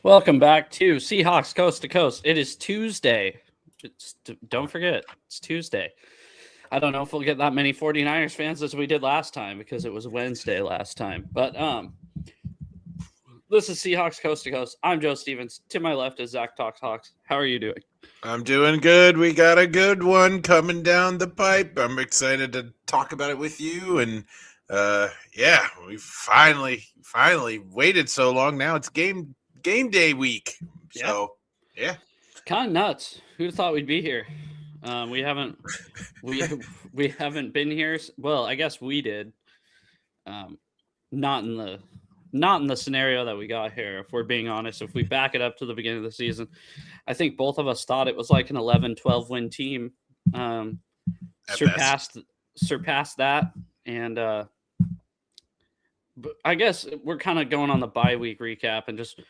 Welcome back to Seahawks Coast to Coast. It is Tuesday. Don't forget, it's Tuesday. I don't know if we'll get that many 49ers fans as we did last time because it was Wednesday last time. But this is Seahawks Coast to Coast. I'm Joe Stevens. To my left is ZachTalksHawks. How are you doing? I'm doing good. We got a good one coming down the pipe. I'm excited to talk about it with you. And we finally waited so long. Now it's game day week. Yeah. So yeah, kind of nuts. Who'd have thought we'd be here? We haven't been here. Well, I guess we did. Not in the scenario that we got here. If we're being honest, if we back it up to the beginning of the season, I think both of us thought it was like an 11-12 win team. Surpassed that, and but I guess we're kind of going on the bye week recap, and just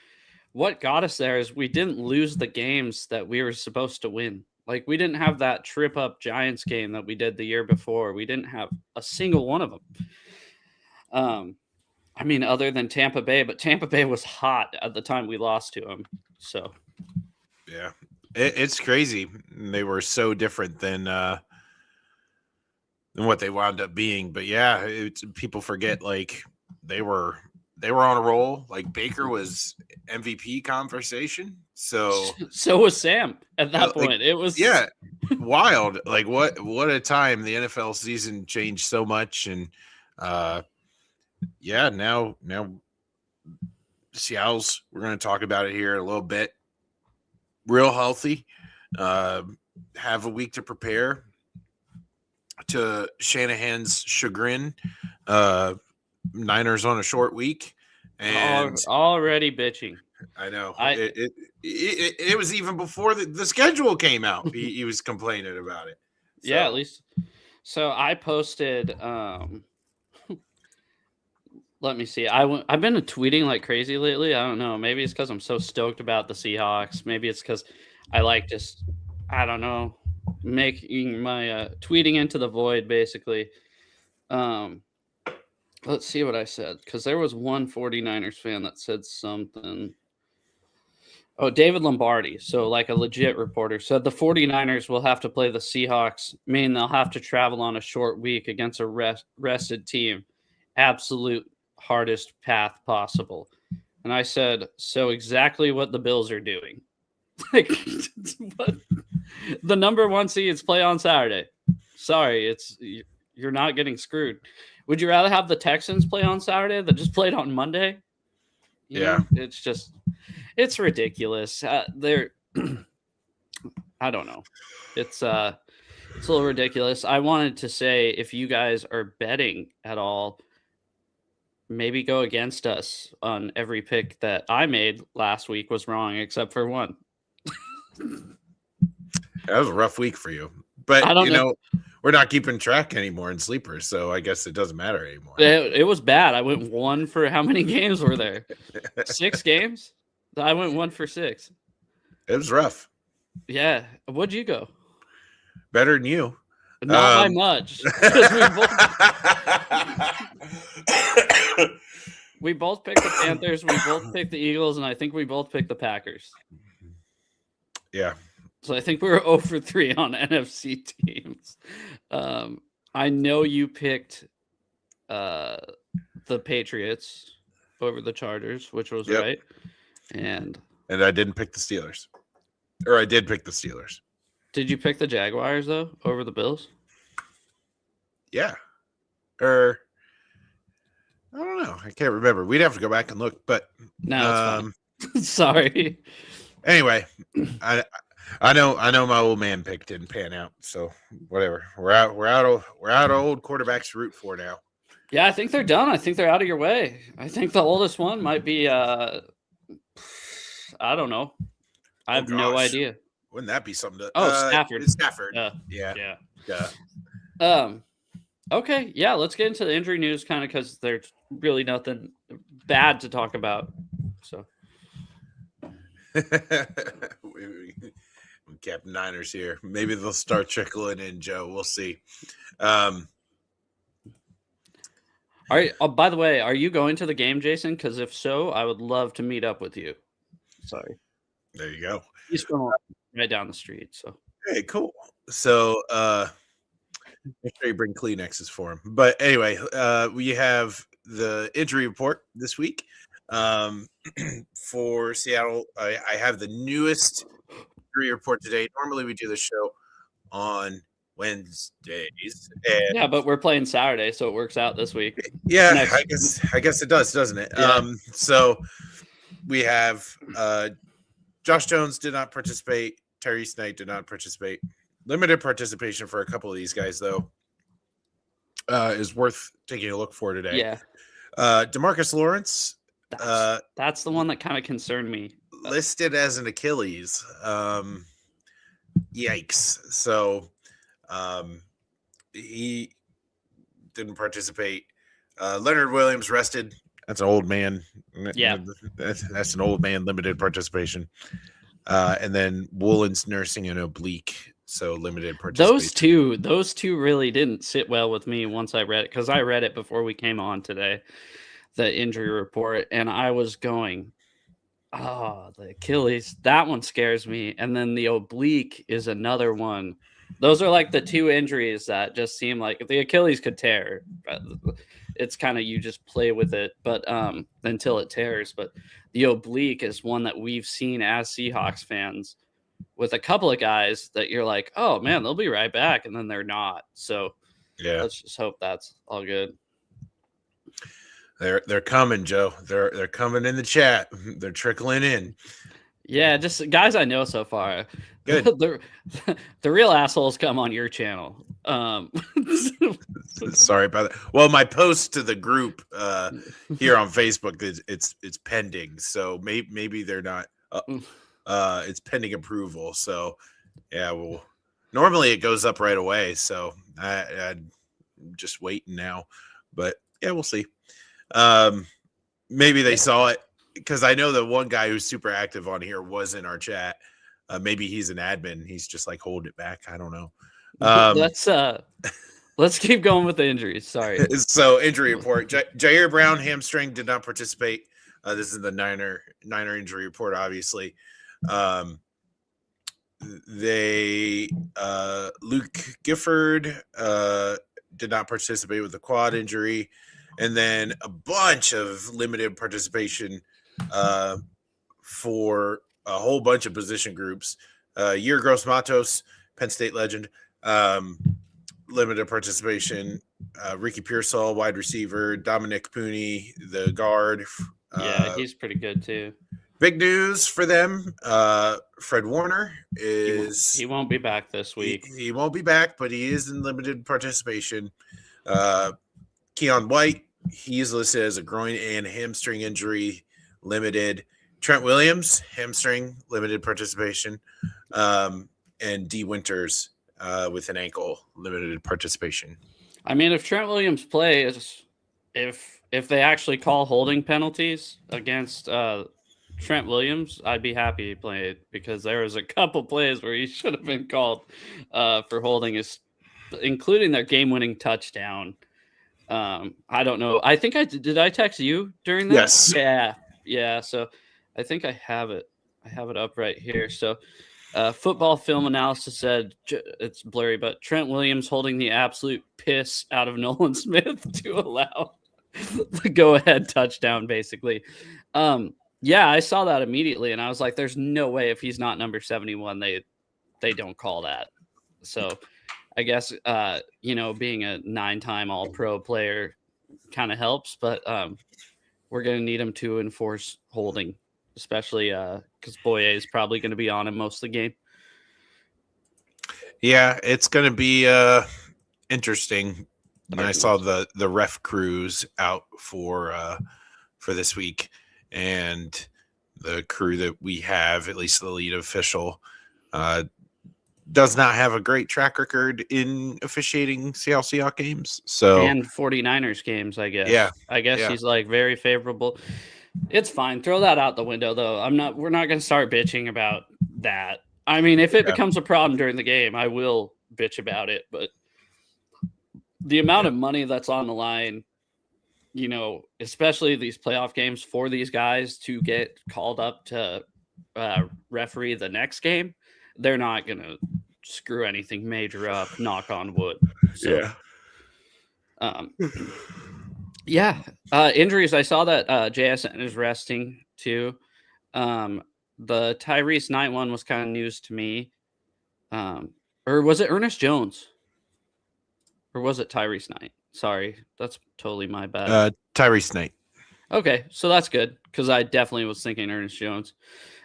what got us there is we didn't lose the games that we were supposed to win. Like, we didn't have that trip up Giants game that we did the year before. We didn't have a single one of them. I mean, other than Tampa Bay, but Tampa Bay was hot at the time we lost to them. So, yeah, it's crazy. They were so different than what they wound up being. But yeah, people forget, like, they were on a roll. Like, Baker was MVP conversation. So was Sam at that point. Like, it was wild. Like, what a time. The NFL season changed so much, and now Seattle's, we're going to talk about it here a little bit. Real healthy. Have a week to prepare. To Shanahan's chagrin, Niners on a short week, and already bitching. I know it was even before the schedule came out. He was complaining about it. So. Yeah, at least. So I posted. Let me see. I've been tweeting like crazy lately. I don't know. Maybe it's because I'm so stoked about the Seahawks. Maybe it's because I like just, I don't know, making my tweeting into the void, basically. Let's see what I said, because there was one 49ers fan that said something. Oh, David Lombardi, so like a legit reporter, said the 49ers will have to play the Seahawks, meaning they'll have to travel on a short week against a rested team. Absolute hardest path possible. And I said, so exactly what the Bills are doing. Like, what? The number one seeds play on Saturday. Sorry, you're not getting screwed. Would you rather have the Texans play on Saturday that just played on Monday? Yeah. It's ridiculous. They're I don't know. It's a little ridiculous. I wanted to say, if you guys are betting at all, maybe go against us on every pick that I made last week was wrong, except for one. That was a rough week for you. But, we're not keeping track anymore in sleepers, so I guess it doesn't matter anymore. It was bad. I went one for, how many games were there? 6 games? I went 1 for 6. It was rough. Yeah. What'd you go? Better than you. Not by much. We both picked the Panthers. We both picked the Eagles, and I think we both picked the Packers. Yeah. So I think we were 0 for 3 on NFC teams. I know you picked the Patriots over the Chargers, which was right. And I didn't pick the Steelers. Or I did pick the Steelers. Did you pick the Jaguars, though, over the Bills? Yeah. I don't know. I can't remember. We'd have to go back and look, but no, it's fine. Sorry. Anyway, I know my old man pick didn't pan out, so whatever. We're out of old quarterbacks to root for now. Yeah, I think they're done. I think they're out of your way. I think the oldest one might be I don't know. I have no idea. Wouldn't that be something to Stafford. It's Stafford. Yeah. Yeah. Okay, yeah, let's get into the injury news kind of, because there's really nothing bad to talk about. So we kept Niners here. Maybe they'll start trickling in, Joe. We'll see. All right. By the way, are you going to the game, Jason? Because if so, I would love to meet up with you. Sorry. There you go. He's from right down the street. So Hey, cool. So make sure you bring Kleenexes for him. But anyway, we have the injury report this week for Seattle. I have the newest injury report today. Normally we do the show on Wednesdays. And yeah, but we're playing Saturday, so it works out this week. yeah, I guess it does, doesn't it? Yeah. So we have Josh Jones did not participate. Terry Knight did not participate. Limited participation for a couple of these guys, though, is worth taking a look for today. Yeah. DeMarcus Lawrence. That's the one that kind of concerned me. Listed as an Achilles. Yikes. So he didn't participate. Leonard Williams rested. That's an old man. Yeah. That's an old man limited participation. And then Woolen's nursing an oblique, so limited participation. Those two really didn't sit well with me once I read it, because I read it before we came on today, the injury report, and I was going, oh, the Achilles, that one scares me. And then the oblique is another one. Those are like the two injuries that just seem like the Achilles could tear. It's kind of, you just play with it, but until it tears. But the oblique is one that we've seen as Seahawks fans with a couple of guys that you're like, oh man, they'll be right back, and then they're not. So yeah, let's just hope that's all good. They're coming, Joe. They're coming in the chat. They're trickling in. Yeah, just guys I know so far. Good. The real assholes come on your channel. Sorry about that. Well, my post to the group here on Facebook it's pending, so maybe they're not. It's pending approval. So yeah, well, normally it goes up right away. So I'm just waiting now, but yeah, we'll see. Maybe they saw it, because I know that one guy who's super active on here was in our chat. Maybe he's an admin. He's just like holding it back. I don't know. Let's keep going with the injuries. Sorry. So injury report: Jair Brown hamstring, did not participate. This is the Niner injury report. Obviously, Luke Gifford did not participate with the quad injury, and then a bunch of limited participation for a whole bunch of position groups. Year Gross Matos, Penn State legend, limited participation. Ricky Pearsall, wide receiver. Dominic Pooney, the guard. Yeah, he's pretty good too. Big news for them. Fred Warner is... He won't be back this week. He won't be back, but he is in limited participation. Keon White, he is listed as a groin and hamstring injury, limited. Trent Williams, hamstring, limited participation. And D. Winters with an ankle, limited participation. I mean, if Trent Williams plays, if they actually call holding penalties against Trent Williams, I'd be happy he played, because there was a couple plays where he should have been called for holding, including their game-winning touchdown. I don't know. I think did I text you during that? Yes. Yeah. So I think I have it. I have it up right here. So football film analysis said, it's blurry, but Trent Williams holding the absolute piss out of Nolan Smith to allow the go-ahead touchdown, basically. Yeah, I saw that immediately, and I was like, there's no way if he's not number 71, they don't call that. So I guess, being a 9-time All-Pro player kind of helps, but we're going to need him to enforce holding, especially because Boye is probably going to be on him most of the game. Yeah, it's going to be interesting. And I saw the ref crews out for this week, and the crew that we have, at least the lead official, does not have a great track record in officiating Seattle Seahawks games. And 49ers games, I guess. Yeah. I guess he's like very favorable. It's fine. Throw that out the window, though. We're not going to start bitching about that. I mean, if it becomes a problem during the game, I will bitch about it. But the amount of money that's on the line, especially these playoff games for these guys to get called up to referee the next game, they're not going to screw anything major up, knock on wood. So, um, yeah, injuries. I saw that JSN is resting too. The Tyrese Knight one was kind of news to me. Or was it Ernest Jones? Or was it Tyrese Knight? Sorry, that's totally my bad. Tyrese Knight. Okay, so that's good because I definitely was thinking Ernest Jones.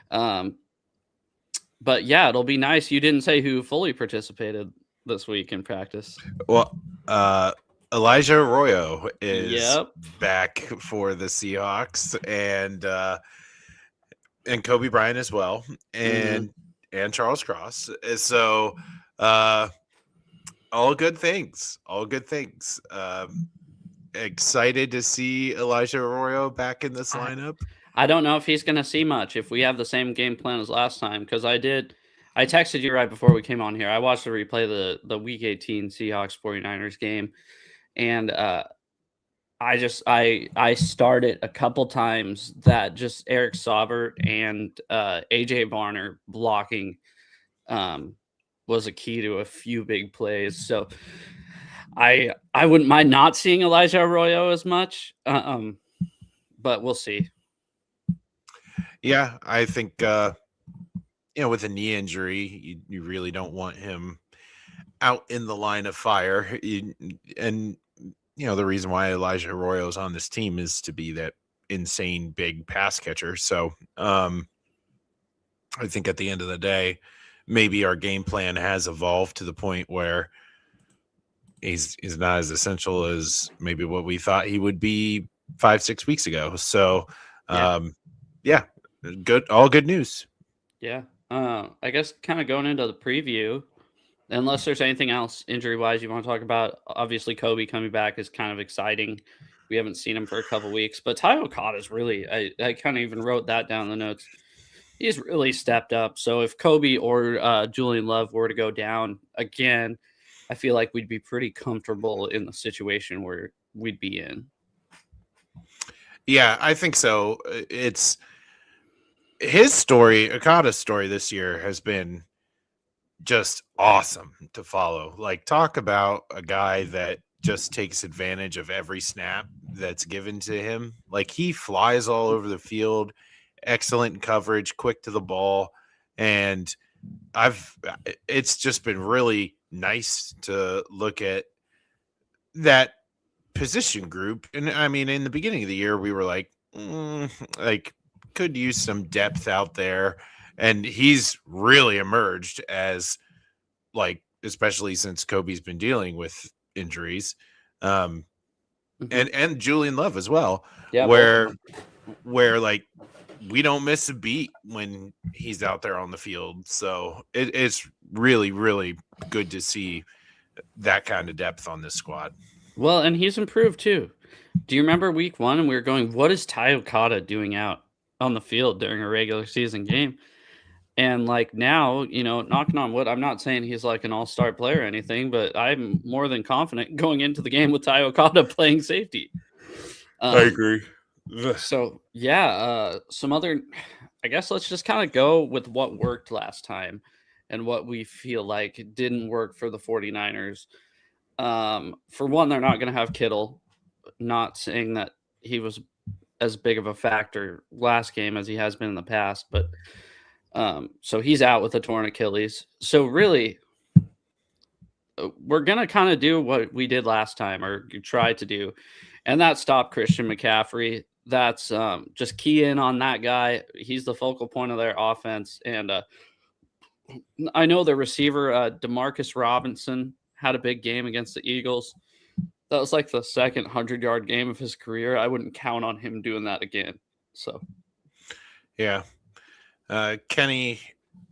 But yeah, it'll be nice. You didn't say who fully participated this week in practice. Well, Elijah Arroyo is Yep. back for the Seahawks, and Kobe Bryant as well, and Charles Cross. So, all good things. All good things. Excited to see Elijah Arroyo back in this lineup. I don't know if he's going to see much if we have the same game plan as last time, because I texted you right before we came on here. I watched the replay the Week 18 Seahawks 49ers game, and I started a couple times that just Eric Saubert and AJ Varner blocking was a key to a few big plays. So I wouldn't mind not seeing Elijah Arroyo as much, but we'll see. Yeah, I think with a knee injury, you really don't want him out in the line of fire. And the reason why Elijah Arroyo is on this team is to be that insane big pass catcher. So I think at the end of the day, maybe our game plan has evolved to the point where he's not as essential as maybe what we thought he would be 5-6 weeks ago. So yeah, good, all good news. Yeah. I guess kind of going into the preview, unless there's anything else injury-wise you want to talk about, obviously Kobe coming back is kind of exciting. We haven't seen him for a couple weeks, but Ty Okada is really, I kind of even wrote that down in the notes. He's really stepped up. So if Kobe or Julian Love were to go down again, I feel like we'd be pretty comfortable in the situation where we'd be in. Yeah, I think so. It's his story, Okada's story this year has been just awesome to follow. Like, talk about a guy that just takes advantage of every snap that's given to him. Like, he flies all over the field, excellent coverage, quick to the ball, and it's just been really nice to look at that position group. And I mean, in the beginning of the year, we were like could use some depth out there, and he's really emerged as, like, especially since Kobe's been dealing with injuries, and Julian Love as well, where like we don't miss a beat when he's out there on the field. So it's really, really good to see that kind of depth on this squad. Well, and he's improved too. Do you remember week 1 and we were going, what is Ty Okada doing out on the field during a regular season game? And like now, knocking on wood, I'm not saying he's like an all-star player or anything, but I'm more than confident going into the game with Ty Okada playing safety. I agree. So yeah, some other, I guess let's just kind of go with what worked last time and what we feel like didn't work for the 49ers. For one, they're not going to have Kittle. Not saying that he was as big of a factor last game as he has been in the past, but so he's out with a torn Achilles. So really, we're going to kind of do what we did last time, or try to do, and that's stop Christian McCaffrey. That's just key in on that guy. He's the focal point of their offense. And I know the receiver, Demarcus Robinson, had a big game against the Eagles. That was like the second 100-yard game of his career. I wouldn't count on him doing that again. So, yeah. Kenny,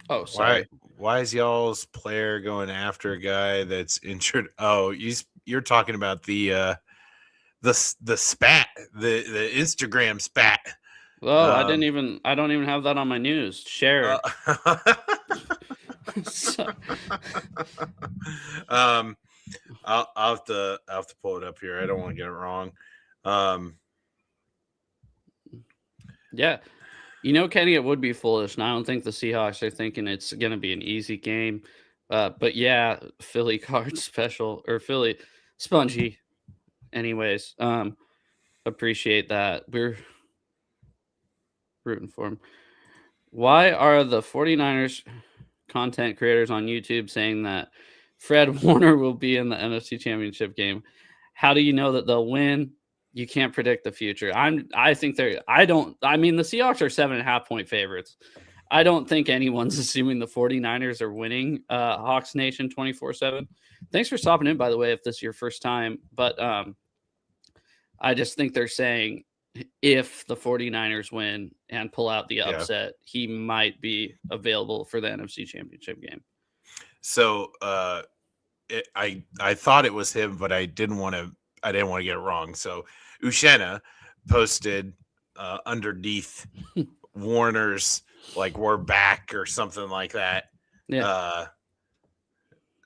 oh, sorry. Why is y'all's player going after a guy that's injured? Oh, you're talking about the spat, the Instagram spat. Well, I don't even have that on my news. Share. I'll have to pull it up here. I don't want to get it wrong. Yeah. Kenny, it would be foolish, and I don't think the Seahawks are thinking it's going to be an easy game. But yeah, Philly card special or Philly spongy. Anyways, appreciate that. We're rooting for him. Why are the 49ers content creators on YouTube saying that Fred Warner will be in the NFC Championship game? How do you know that they'll win? You can't predict the future. I mean, the Seahawks are 7.5-point favorites. I don't think anyone's assuming the 49ers are winning Hawks Nation 24/7. Thanks for stopping in, by the way, if this is your first time. But I just think they're saying if the 49ers win and pull out the upset, he might be available for the NFC Championship game. So I thought it was him, but I didn't want to get it wrong. So Uchenna posted underneath Warner's like we're back or something like that. Yeah.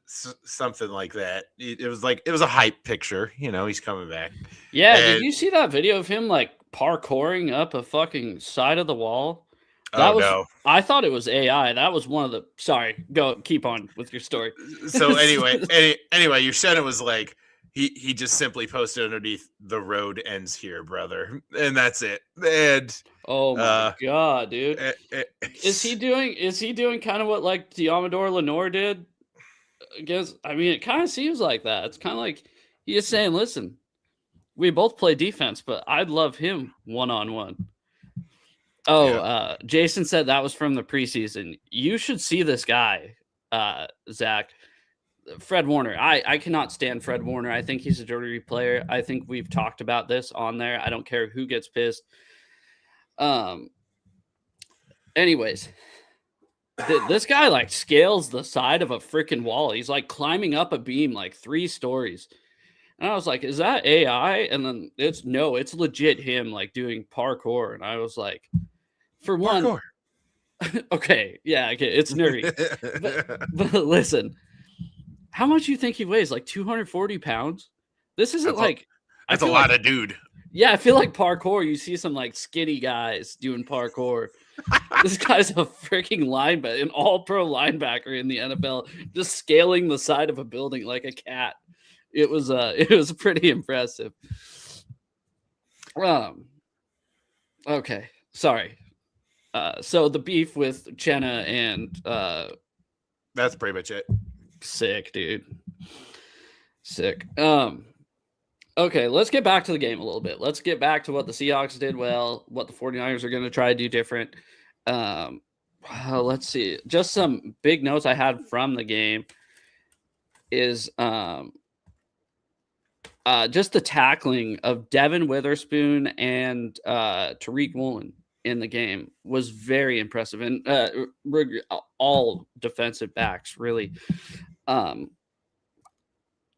Something like that. It was a hype picture, he's coming back. Yeah, did you see that video of him like parkouring up a fucking side of the wall? No. I thought it was AI. That was one of the sorry, keep on with your story. So anyway, Uchenna was like he just simply posted underneath the road ends here, brother. And that's it. And oh my god, dude. Is he doing kind of what like Diamador Lenore did? It kind of seems like that. It's kind of like he's saying, listen, we both play defense, but I'd love him one-on-one. Jason said that was from the preseason. You should see this guy, Zach. Fred Warner. I cannot stand Fred Warner. I think he's a dirty player. I think we've talked about this on there. I don't care who gets pissed. Anyways, this guy like scales the side of a freaking wall. He's like climbing up a beam like 3 stories. And I was like, is that AI? And then it's legit him like doing parkour. And I was like, for one, okay, it's nerdy. but listen, how much do you think he weighs? Like 240 pounds? This isn't that's a lot of dude. Yeah, I feel like parkour. You see some like skinny guys doing parkour. This guy's a freaking linebacker, an all-pro linebacker in the NFL, just scaling the side of a building like a cat. It was pretty impressive. Okay, sorry. So the beef with Uchenna and that's pretty much it. Sick, dude. Sick. Okay, let's get back to the game a little bit. Let's get back to what the Seahawks did well, what the 49ers are going to try to do different. Let's see. Just some big notes I had from the game is just the tackling of Devin Witherspoon and Tariq Woolen in the game was very impressive. And all defensive backs, really.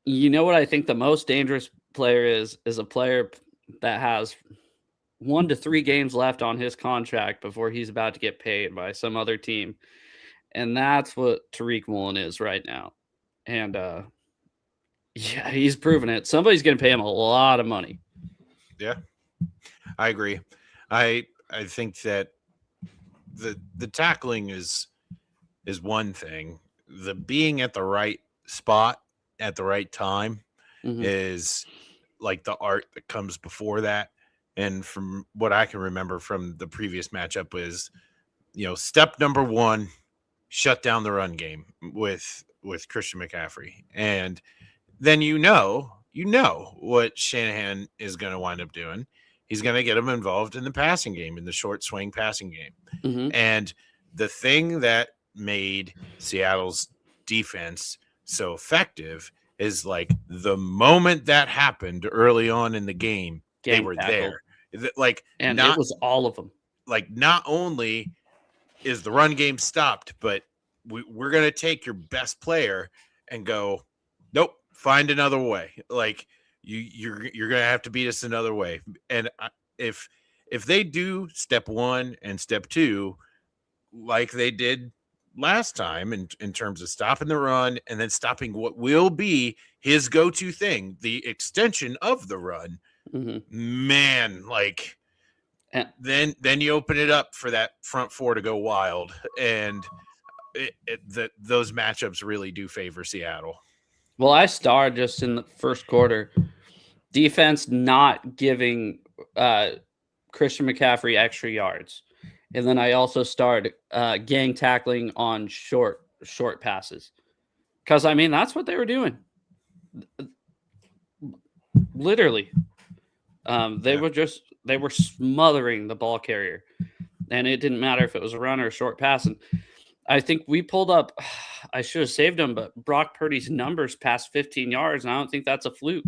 You know what I think the most dangerous player is a player that has 1 to 3 games left on his contract before he's about to get paid by some other team. And that's what Tariq Woolen is right now. And he's proven it. Somebody's going to pay him a lot of money. Yeah, I agree. I think that the tackling is one thing. The being at the right spot at the right time is like the art that comes before that. And from what I can remember from the previous matchup is, step number 1, shut down the run game with Christian McCaffrey. And then you know what Shanahan is going to wind up doing. He's going to get him involved in the passing game, in the short swing passing game. And the thing that made Seattle's defense so effective is like the moment that happened early on in the game, they were there. Like, and it was all of them. Like, not only is the run game stopped, but we're going to take your best player and go, nope, find another way. Like, you're going to have to beat us another way. And if they do step 1 and step 2, like they did last time in terms of stopping the run and then stopping what will be his go-to thing, the extension of the run, man, like then you open it up for that front four to go wild, and those matchups really do favor Seattle. Well, I starred just in the first quarter. Defense not giving Christian McCaffrey extra yards. And then I also started gang tackling on short passes. Because, I mean, that's what they were doing. Literally. They were smothering the ball carrier. And it didn't matter if it was a run or a short pass. And I think we pulled up, I should have saved him, but Brock Purdy's numbers past 15 yards, and I don't think that's a fluke.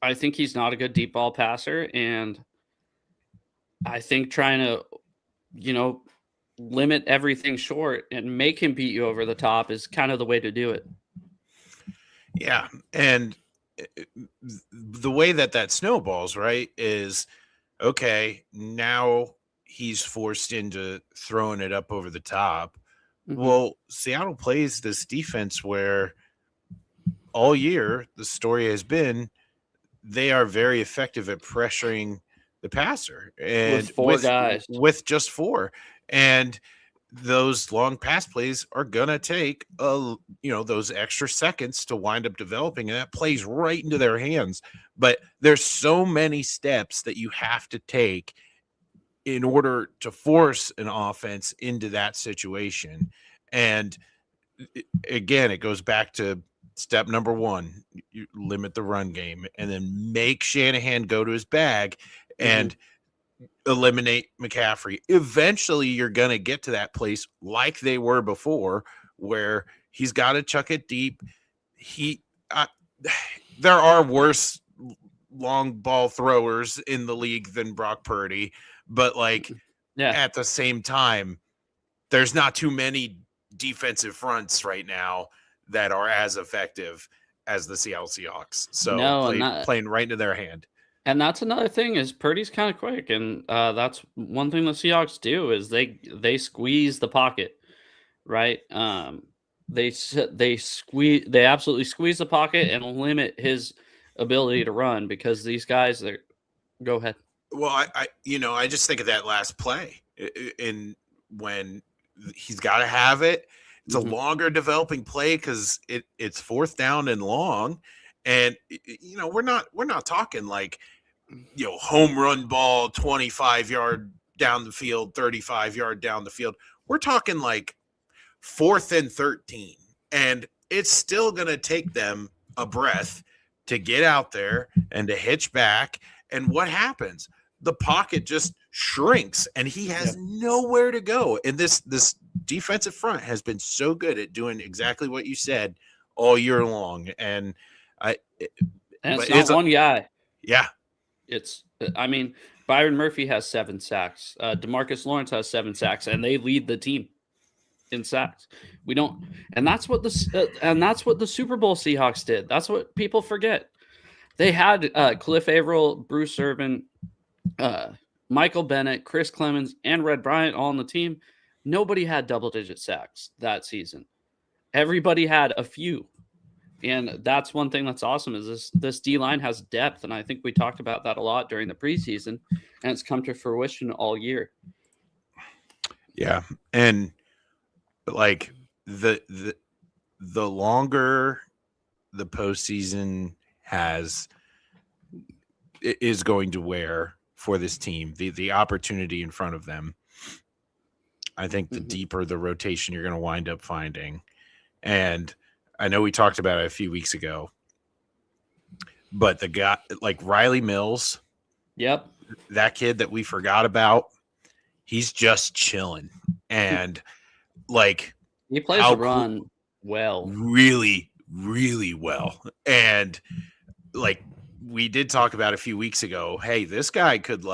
I think he's not a good deep ball passer, and I think trying to, limit everything short and make him beat you over the top is kind of the way to do it. Yeah, and the way that snowballs, right, is, okay, now he's forced into throwing it up over the top. Mm-hmm. Well, Seattle plays this defense where all year the story has been they are very effective at pressuring the passer, and with just four, and those long pass plays are gonna take those extra seconds to wind up developing, and that plays right into their hands. But there's so many steps that you have to take in order to force an offense into that situation. And again, it goes back to step number one: you limit the run game, and then make Shanahan go to his bag and eliminate McCaffrey. Eventually, you're going to get to that place like they were before, where he's got to chuck it deep. There are worse long ball throwers in the league than Brock Purdy, but at the same time, there's not too many defensive fronts right now that are as effective as the Seattle Seahawks. So playing right into their hand. And that's another thing is Purdy's kind of quick. And that's one thing the Seahawks do is they squeeze the pocket, right? They absolutely squeeze the pocket and limit his ability to run because these guys go ahead. Well, I just think of that last play in when he's got to have it. It's a longer developing play because it's fourth down and long, and we're not talking home run ball 25-yard down the field, 35-yard down the field. We're talking 4th and 13, and it's still gonna take them a breath to get out there and to hitch back. And what happens? The pocket just shrinks, and he has nowhere to go. And this defensive front has been so good at doing exactly what you said all year long. And it's not one guy. Yeah. Byron Murphy has 7 sacks. DeMarcus Lawrence has 7 sacks, and they lead the team in sacks. We don't, and that's what the Super Bowl Seahawks did. That's what people forget. They had Cliff Averill, Bruce Irvin, Michael Bennett, Chris Clemens, and Red Bryant all on the team. Nobody had double-digit sacks that season. Everybody had a few. And that's one thing that's awesome is this D-line has depth, and I think we talked about that a lot during the preseason, and it's come to fruition all year. Yeah, and the longer the postseason is going to wear for this team, the opportunity in front of them, I think the deeper the rotation you're going to wind up finding. And I know we talked about it a few weeks ago, but the guy like Riley Mills, that kid that we forgot about, he's just chilling. And he plays the run well, really, really well. And we did talk about a few weeks ago, hey, this guy could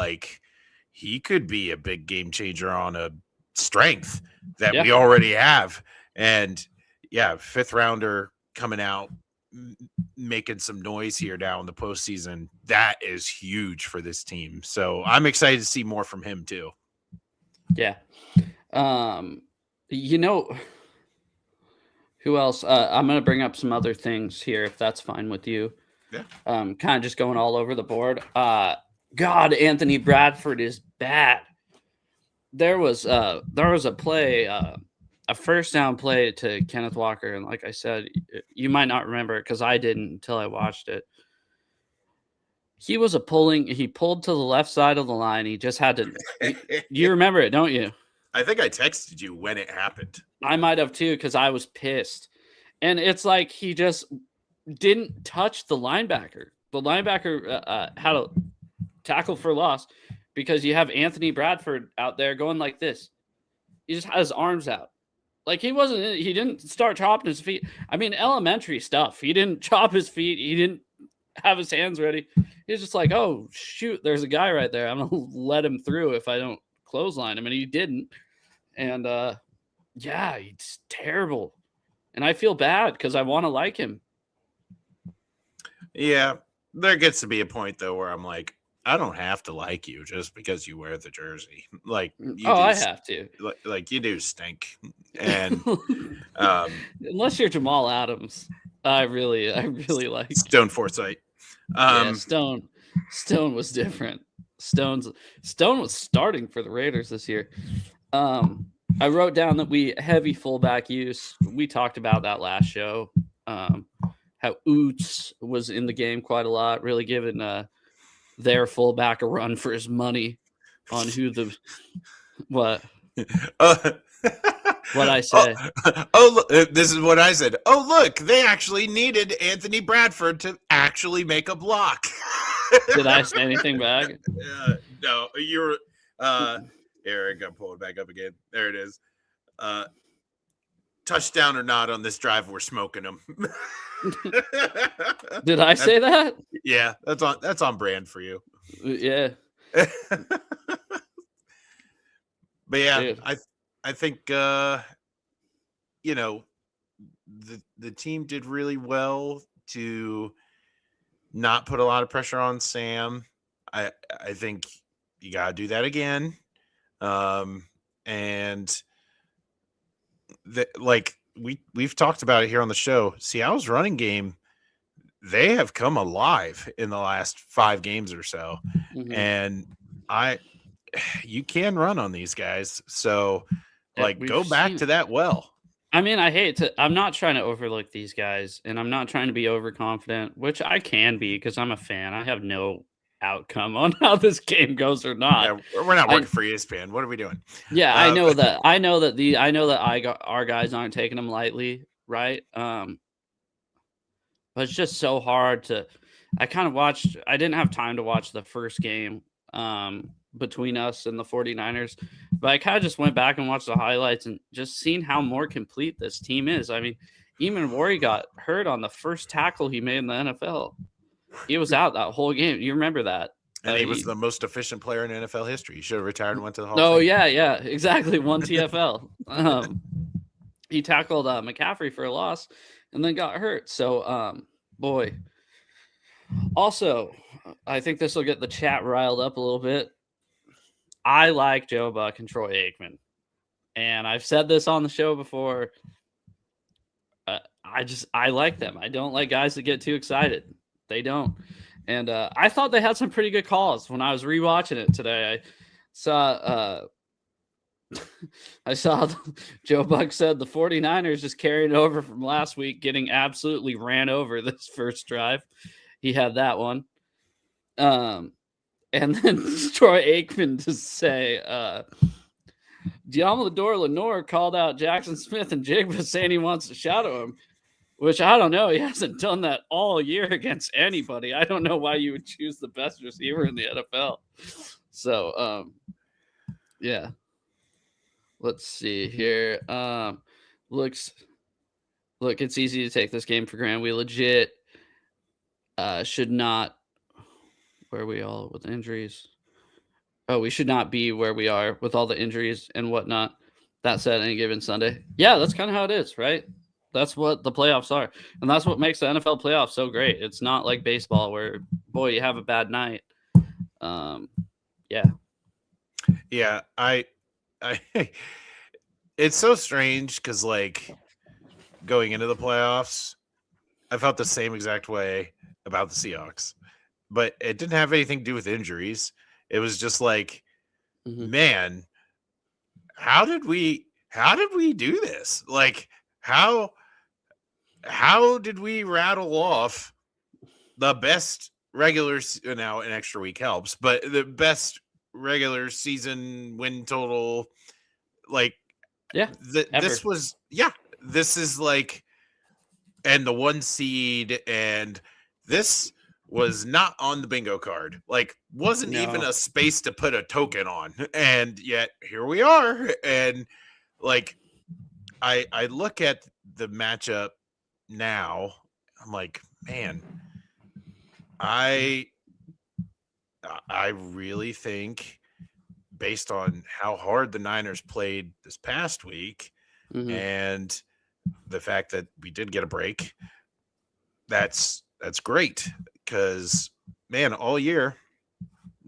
he could be a big game changer on a strength that we already have. And 5th rounder coming out, making some noise here now in the postseason. That is huge for this team. So I'm excited to see more from him too. Yeah. Who else? I'm going to bring up some other things here, if that's fine with you. Yeah. Kind of just going all over the board. God, Anthony Bradford is bad. There was a play, a first down play to Kenneth Walker, and like I said, you might not remember it because I didn't until I watched it. He pulled to the left side of the line. He just had to. You remember it, don't you? I think I texted you when it happened. I might have too because I was pissed, and it's like he just didn't touch the linebacker. The linebacker had a tackle for loss because you have Anthony Bradford out there going like this. He just had his arms out. Like he didn't start chopping his feet. I mean, elementary stuff. He didn't chop his feet. He didn't have his hands ready. He was just like, oh, shoot, there's a guy right there. I'm going to let him through if I don't clothesline him. And he didn't. And yeah, he's terrible. And I feel bad because I want to like him. Yeah, there gets to be a point, though, where I'm like, I don't have to like you just because you wear the jersey. Like, I have to. Like you do stink. And unless you're Jamal Adams, I really like Stone Forsythe. Yeah, Stone was different. Stone was starting for the Raiders this year. I wrote down that we heavy fullback use. We talked about that last show. How Oots was in the game quite a lot, really giving their fullback a run for his money on who the what. What I say? This is what I said. Oh, look, they actually needed Anthony Bradford to actually make a block. Did I say anything back? No, you're. Here, I got pulled back up again. There it is. Touchdown or not on this drive, we're smoking them. Did I say that? Yeah, that's on brand for you. Yeah. But yeah, Dude. I think you know, the team did really well to not put a lot of pressure on Sam. I think you gotta do that again. And like we've talked about it here on the show, Seattle's running game, they have come alive in the last 5 games or so. Mm-hmm. And you can run on these guys. So like go back to that well. I mean, I'm not trying to overlook these guys, and I'm not trying to be overconfident, which I can be because I'm a fan. I have no outcome on how this game goes or not. Yeah, we're not working for ESPN. What are we doing? Yeah, I know that our guys aren't taking them lightly, right? But it's just so hard to. I didn't have time to watch the first game between us and the 49ers, but I kind of just went back and watched the highlights and just seen how more complete this team is. I mean, Eamon Warry got hurt on the first tackle he made in the NFL. He was out that whole game. You remember that? And he was the most efficient player in NFL history. He should have retired and went to the Hall of Fame. Yeah, exactly. One TFL. He tackled McCaffrey for a loss and then got hurt. So, boy. Also, I think this will get the chat riled up a little bit. I like Joe Buck and Troy Aikman. And I've said this on the show before. I like them. I don't like guys that get too excited. They don't. And I thought they had some pretty good calls when I was rewatching it today. I saw Joe Buck said the 49ers just carried it over from last week, getting absolutely ran over this first drive. He had that one. And then Troy Aikman to say, Diamador Lenore called out Jackson Smith and Jigba saying he wants to shadow him, which I don't know. He hasn't done that all year against anybody. I don't know why you would choose the best receiver in the NFL. So, yeah. Let's see here. Look, it's easy to take this game for granted. We legit should not. Where are we all with injuries? Oh, we should not be where we are with all the injuries and whatnot. That said, any given Sunday. Yeah, that's kind of how it is, right? That's what the playoffs are. And that's what makes the NFL playoffs so great. It's not like baseball where, boy, you have a bad night. Yeah. Yeah, I it's so strange because, like, going into the playoffs, I felt the same exact way about the Seahawks. but it didn't have anything to do with injuries. It was just like, man, how did we do this? Like, how did we rattle off the best now an extra week helps, but the best regular season win total, like, this is like, and the 1 seed, and this was not on the bingo card, like wasn't even a space to put a token on, and yet here we are. And like, I look at the matchup now, I'm like, man, I really think, based on how hard the Niners played this past week, and the fact that we did get a break, that's great. Because, man, all year,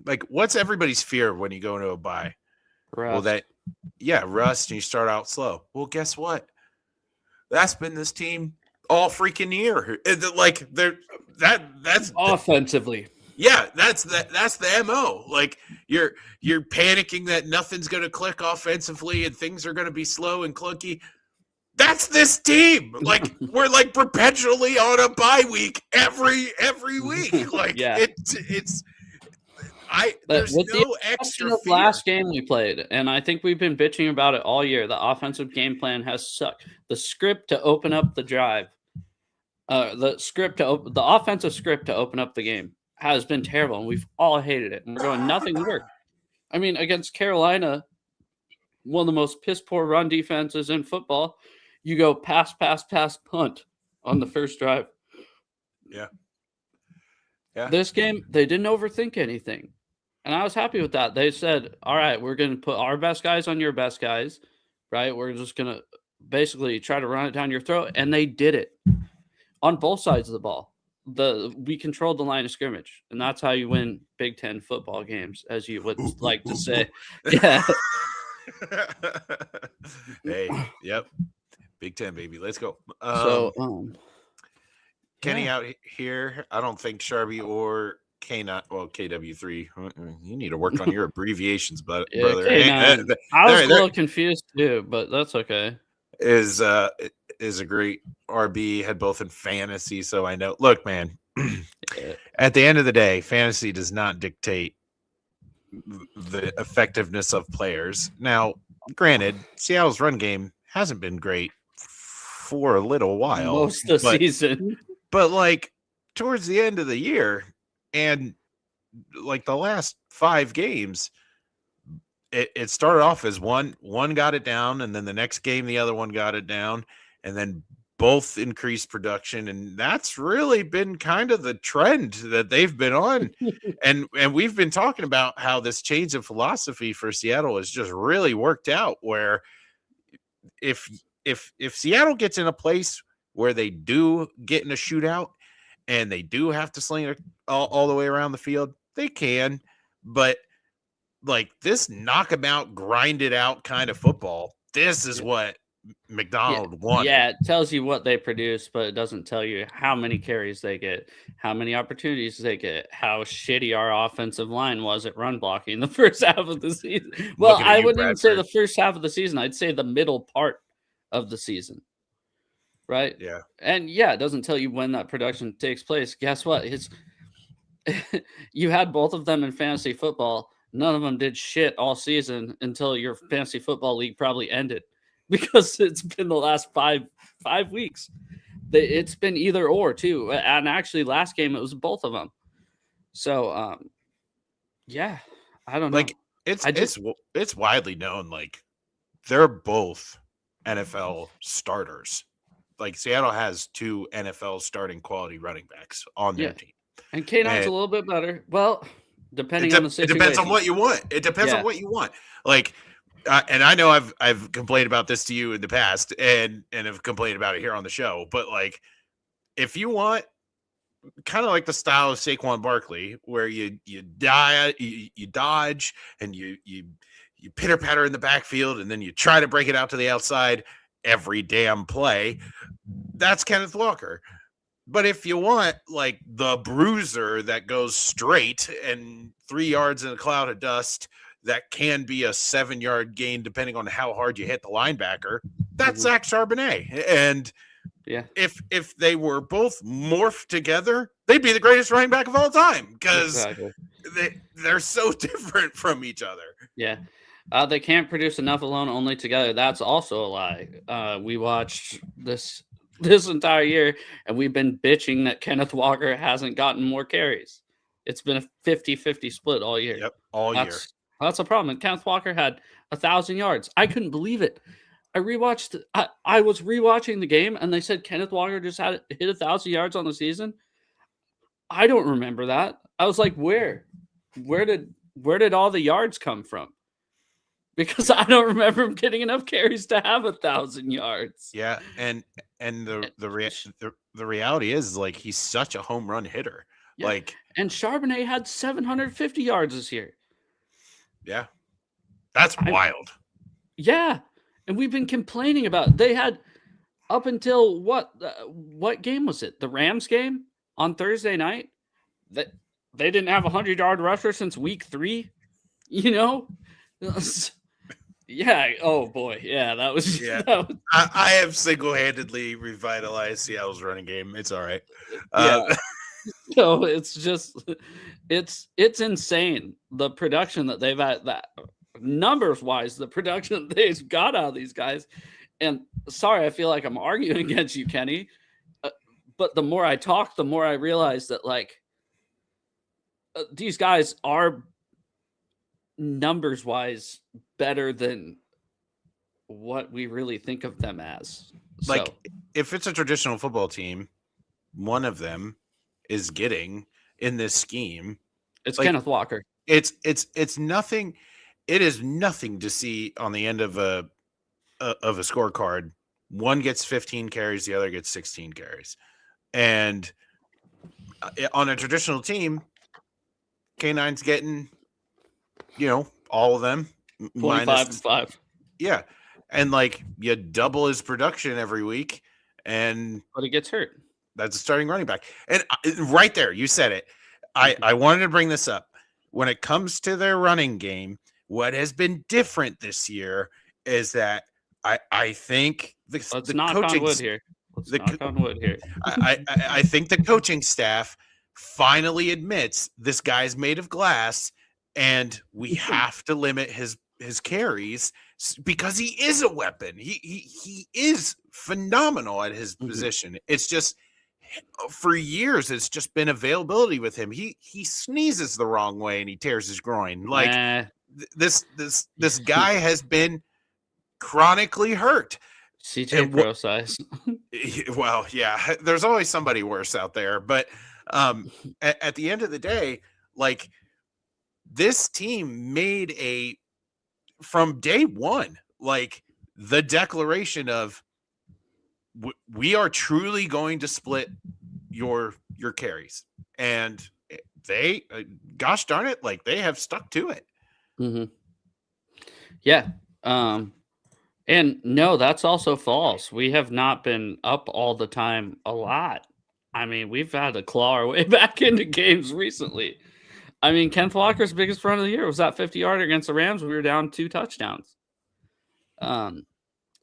like, what's everybody's fear when you go into a bye? Rust. Well, rust, and you start out slow. Well, guess what? That's been this team all freaking year. Like, that's offensively. That's the MO. Like, you're panicking that nothing's going to click offensively and things are going to be slow and clunky. That's this team. Like, we're like perpetually on a bye week every week. Like, there's no extra fear. Last game we played, and I think we've been bitching about it all year. The offensive game plan has sucked. The script to open up the drive, the offensive script to open up the game has been terrible, and we've all hated it. And we're going, nothing worked. I mean, against Carolina, one of the most piss poor run defenses in football, you go pass, punt on the first drive. Yeah. This game, they didn't overthink anything. And I was happy with that. They said, all right, we're going to put our best guys on your best guys, right? We're just going to basically try to run it down your throat. And they did it on both sides of the ball. We controlled the line of scrimmage, and that's how you win Big Ten football games, as you would like to say. Yeah. Hey, yep. Big Ten, baby. Let's go. Kenny out here. I don't think Sharby or K9. Well, KW3. You need to work on your abbreviations, brother. I was a little confused too, but that's okay. Is a great RB, had both in fantasy, so I know. Look, man, at the end of the day, fantasy does not dictate the effectiveness of players. Now, granted, Seattle's run game hasn't been great for a little while, most of the season, but like towards the end of the year and like the last 5 games, it started off as one got it down, and then the next game the other one got it down, and then both increased production, and that's really been kind of the trend that they've been on. and we've been talking about how this change of philosophy for Seattle has just really worked out, where if Seattle gets in a place where they do get in a shootout and they do have to sling it all the way around the field, they can. But like this knock 'em out, grind it out kind of football, this is what McDonald wanted. Yeah, it tells you what they produce, but it doesn't tell you how many carries they get, how many opportunities they get, how shitty our offensive line was at run blocking the first half of the season. Well, I wouldn't even say the first half of the season. I'd say the middle part of the season. Right? Yeah. And yeah, it doesn't tell you when that production takes place. Guess what? It's you had both of them in fantasy football. None of them did shit all season until your fantasy football league probably ended, because it's been the last five weeks. It's been either or too. And actually last game, it was both of them. So, yeah, I don't know. Like it's widely known. Like they're both NFL starters. Like Seattle has 2 NFL starting quality running backs on their team. And K9's a little bit better. Well, depending on the situation. It depends on what you want. It depends on what you want. Like, and I know I've complained about this to you in the past, and have complained about it here on the show. But like, if you want kind of like the style of Saquon Barkley, where you dodge and you pitter patter in the backfield, and then you try to break it out to the outside every damn play, that's Kenneth Walker. But if you want like the bruiser that goes straight and 3 yards in a cloud of dust, that can be a 7-yard gain depending on how hard you hit the linebacker, that's Zach Charbonnet. And yeah, if they were both morphed together, they'd be the greatest running back of all time because they're so different from each other. Yeah. They can't produce enough alone, only together. That's also a lie. We watched this entire year, and we've been bitching that Kenneth Walker hasn't gotten more carries. It's been a 50-50 split all year. Yep, all year. That's a problem. And Kenneth Walker had 1,000 yards. I couldn't believe it. I was rewatching the game, and they said Kenneth Walker just hit 1,000 yards on the season. I don't remember that. I was like, where did all the yards come from? Because I don't remember him getting enough carries to have 1,000 yards. Yeah, and the reality is like he's such a home run hitter. Yeah. Like, and Charbonnet had 750 yards this year. Yeah, that's wild. Yeah, and we've been complaining about it. They had up until what game was it? The Rams game on Thursday night. That they didn't have a 100-yard rusher since week 3. You know. Yeah. Oh boy. Yeah. That was. Yeah. That was... I have single-handedly revitalized Seattle's running game. It's all right. Yeah. So it's just, it's insane the production that they've had. That numbers wise, the production that they've got out of these guys. And sorry, I feel like I'm arguing against you, Kenny. But the more I talk, the more I realize that like these guys are numbers wise better than what we really think of them as. Like if it's a traditional football team, one of them is getting in this scheme. It's like, Kenneth Walker. It's nothing. It is nothing to see on the end of a scorecard. One gets 15 carries, the other gets 16 carries. And on a traditional team, K9's getting, all of them. 25 and 5. Yeah. And like you double his production every week. But he gets hurt. That's a starting running back. And right there, you said it. I wanted to bring this up. When it comes to their running game, what has been different this year is that I think Let's knock on wood here. I think the coaching staff finally admits this guy's made of glass and we have to limit his carries because he is a weapon. He is phenomenal at his position. It's just for years it's just been availability with him. He sneezes the wrong way and he tears his groin. Like this guy has been chronically hurt. CJ Pro size. Well, yeah, there's always somebody worse out there, but at the end of the day, like this team made from day one, like the declaration of we are truly going to split your carries, and they, gosh darn it, like they have stuck to it. Yeah. And no, that's also false. We have not been up all the time a lot. I mean, we've had to claw our way back into games recently. I mean, Kenneth Walker's biggest run of the year was that 50-yarder against the Rams. We were down 2 touchdowns.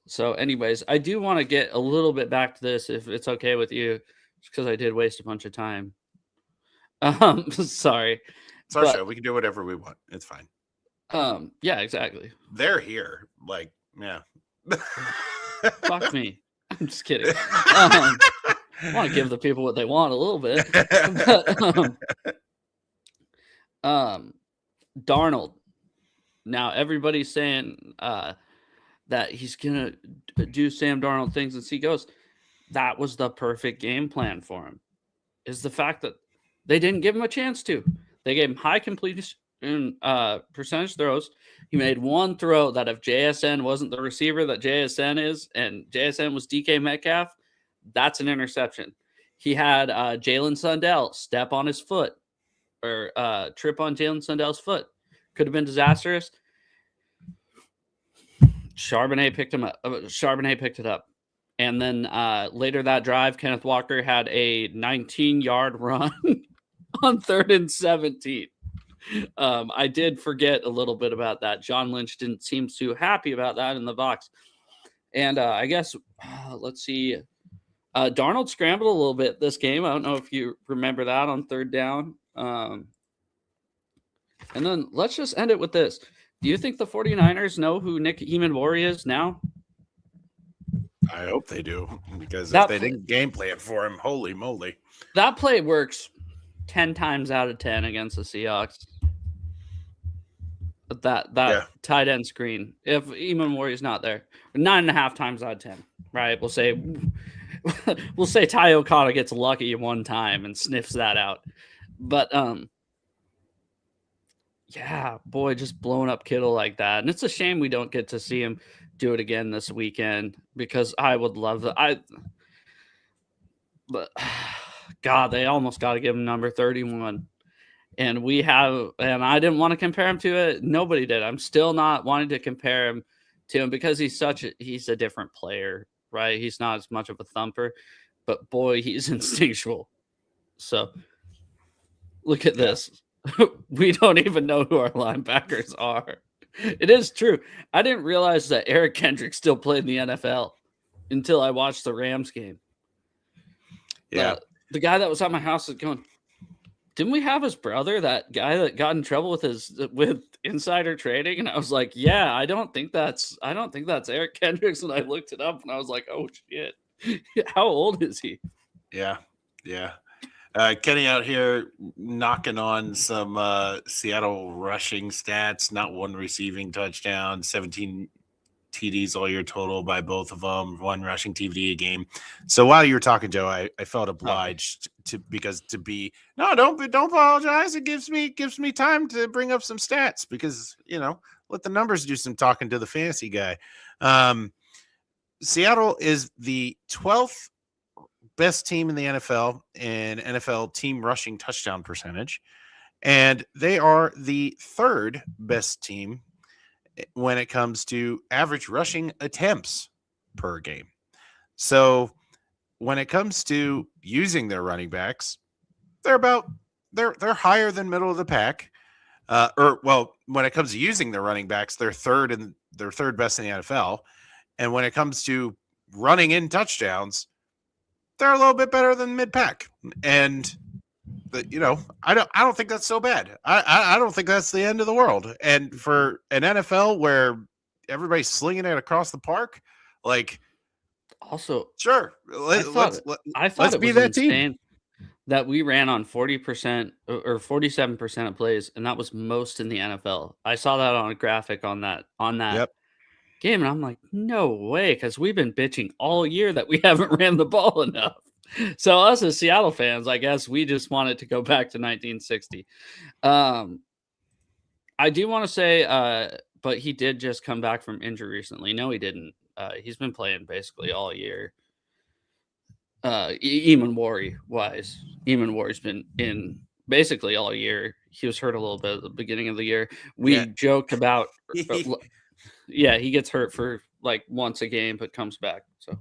So anyways, I do want to get a little bit back to this, if it's okay with you, because I did waste a bunch of time. Sorry. It's our show. We can do whatever we want. It's fine. Yeah, exactly. They're here. Like, yeah. Fuck me. I'm just kidding. I want to give the people what they want a little bit. But, Darnold. Now everybody's saying that he's gonna do Sam Darnold things and see ghosts. That was the perfect game plan for him. Is the fact that they didn't give him a chance to. They gave him high completion percentage throws. He made one throw that if JSN wasn't the receiver that JSN is, and JSN was DK Metcalf, that's an interception. He had Jalen Sundell step on his foot or trip on Jalen Sundell's foot. Could have been disastrous. Charbonnet picked him up. Charbonnet picked it up. And then later that drive, Kenneth Walker had a 19-yard run on 3rd and 17. I did forget a little bit about that. John Lynch didn't seem too happy about that in the box. And I guess, let's see. Darnold scrambled a little bit this game. I don't know if you remember that on 3rd down. And then let's just end it with this. Do you think the 49ers know who Nick Eamon-Warry is now? I hope they do, because if they didn't game plan for him, holy moly. That play works 10 times out of 10 against the Seahawks. That tight end screen, if Eamon-Warry is not there, 9.5 times out of 10, right? We'll say Ty Okada gets lucky one time and sniffs that out. But yeah, boy, just blowing up Kittle like that. And it's a shame we don't get to see him do it again this weekend, because I would love that. But God, they almost got to give him number 31. And I didn't want to compare him to it. Nobody did. I'm still not wanting to compare him to him, because he's a different player, right? He's not as much of a thumper, but boy, he's instinctual. So look at this. We don't even know who our linebackers are. It is true. I didn't realize that Eric Kendrick still played in the NFL until I watched the Rams game. Yeah. The guy that was at my house is going, didn't we have his brother, that guy that got in trouble with insider trading? And I was like, yeah, I don't think that's Eric Kendricks. And I looked it up and I was like, oh shit, how old is he? Yeah. Kenny out here knocking on some Seattle rushing stats. Not one receiving touchdown, 17 TDs all year total by both of them, 1 rushing TD a game. So while you were talking, Joe, I felt obliged don't apologize. It gives me time to bring up some stats, because let the numbers do some talking to the fantasy guy. Seattle is the 12th best team in the NFL in NFL team rushing touchdown percentage, and they are the 3rd best team when it comes to average rushing attempts per game. So when it comes to using their running backs, they're higher than middle of the pack. When it comes to using their running backs, they're third best in the NFL. And when it comes to running in touchdowns, they're a little bit better than mid-pack. And I don't think that's so bad. I don't think that's the end of the world. And for an NFL where everybody's slinging it across the park, also, sure, let's be that team that we ran on 40% or 47% of plays, and that was most in the NFL. I saw that on a graphic on that game, and I'm like, no way, because we've been bitching all year that we haven't ran the ball enough. So us as Seattle fans, I guess we just wanted to go back to 1960. I do want to say, but he did just come back from injury recently. No, he didn't. He's been playing basically all year. Eamon-Warry's been in basically all year. He was hurt a little bit at the beginning of the year. We joked about, he gets hurt for once a game, but comes back. So.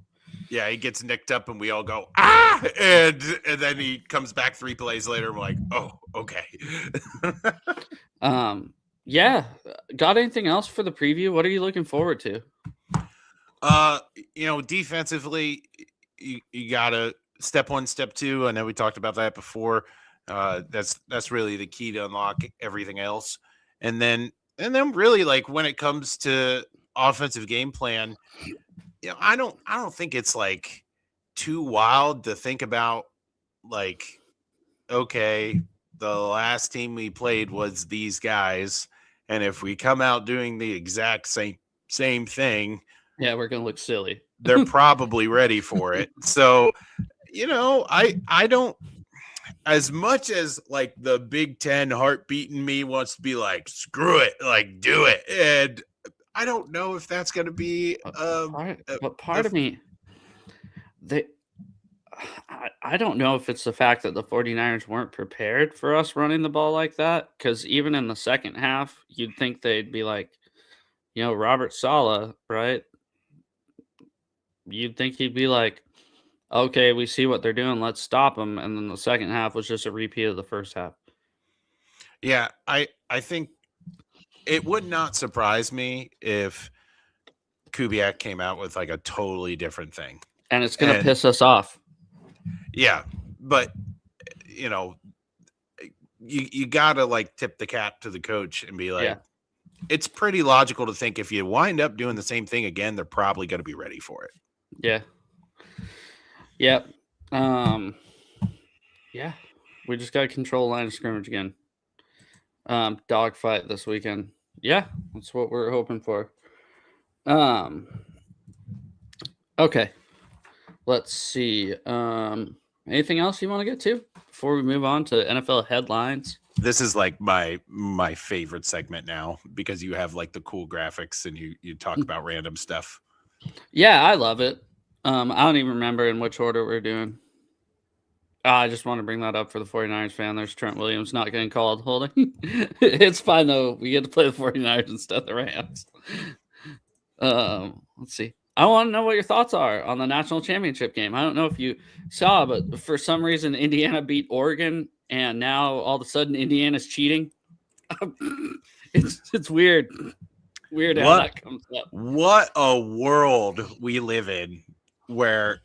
Yeah, he gets nicked up and we all go, ah! And then he comes back 3 plays later. And we're like, oh, okay. Yeah. Got anything else for the preview? What are you looking forward to? Defensively, you got to step 1, step 2. I know we talked about that before. That's really the key to unlock everything else. And then really, when it comes to offensive game plan, I don't think it's too wild to think about okay, the last team we played was these guys, and if we come out doing the exact same thing, we're gonna look silly. They're probably ready for it. So, I don't, as much as the Big Ten heart beating me wants to be screw it, do it, and I don't know if that's going to be. But part of me, I don't know if it's the fact that the 49ers weren't prepared for us running the ball like that. Because even in the second half, you'd think they'd be Robert Saleh, right? you'd think he'd be like, okay, we see what they're doing, let's stop them. And then the second half was just a repeat of the first half. Yeah, I think it would not surprise me if Kubiak came out with like a totally different thing. And it's going to piss us off. Yeah, but you know, you got to like tip the cap to the coach and be like, it's pretty logical to think if you wind up doing the same thing again, they're probably going to be ready for it. Yeah. Yep. Yeah. We just got to control line of scrimmage again. Dogfight this weekend. Yeah, that's what we're hoping for. Okay. Let's see. Anything else you want to get to before we move on to NFL headlines? This is like my favorite segment now because you have like the cool graphics and you talk about random stuff. Yeah, I love it. I don't even remember in which order we're doing. I just want to bring that up for the 49ers fan. There's Trent Williams not getting called holding. It's fine, though. We get to play the 49ers instead of the Rams. Let's see. I want to know what your thoughts are on the national championship game. I don't know if you saw, but for some reason, Indiana beat Oregon, and now all of a sudden, Indiana's cheating. It's weird. Weird how that comes up. What a world we live in where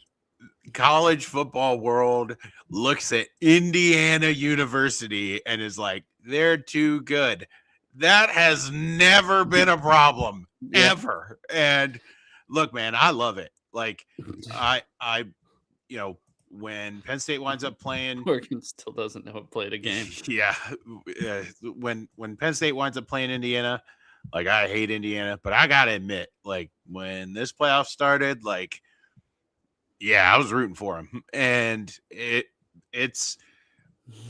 college football world looks at Indiana University and is like, they're too good. That has never been a problem ever. And look, man, I love it. Like I when Penn State winds up playing, Oregon still doesn't know it played a game. Yeah. When Penn State winds up playing Indiana, like I hate Indiana, but I got to admit, like when this playoff started, like, yeah, I was rooting for him, and it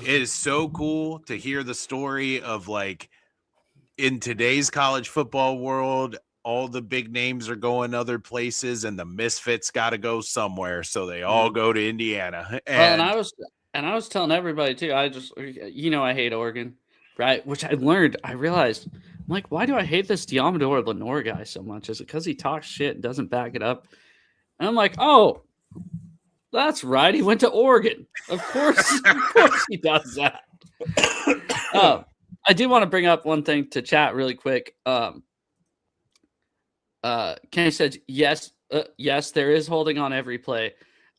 is so cool to hear the story of like in today's college football world, all the big names are going other places, and the misfits got to go somewhere, so they all go to Indiana. And I was telling everybody too. I just I hate Oregon, right? Which I learned. I realized I'm like, why do I hate this Diamador Lenore guy so much? Is it because he talks shit and doesn't back it up? And I'm like, oh. That's right. He went to Oregon. Of course he does that. I do want to bring up one thing to chat really quick. Kenny said, yes, there is holding on every play.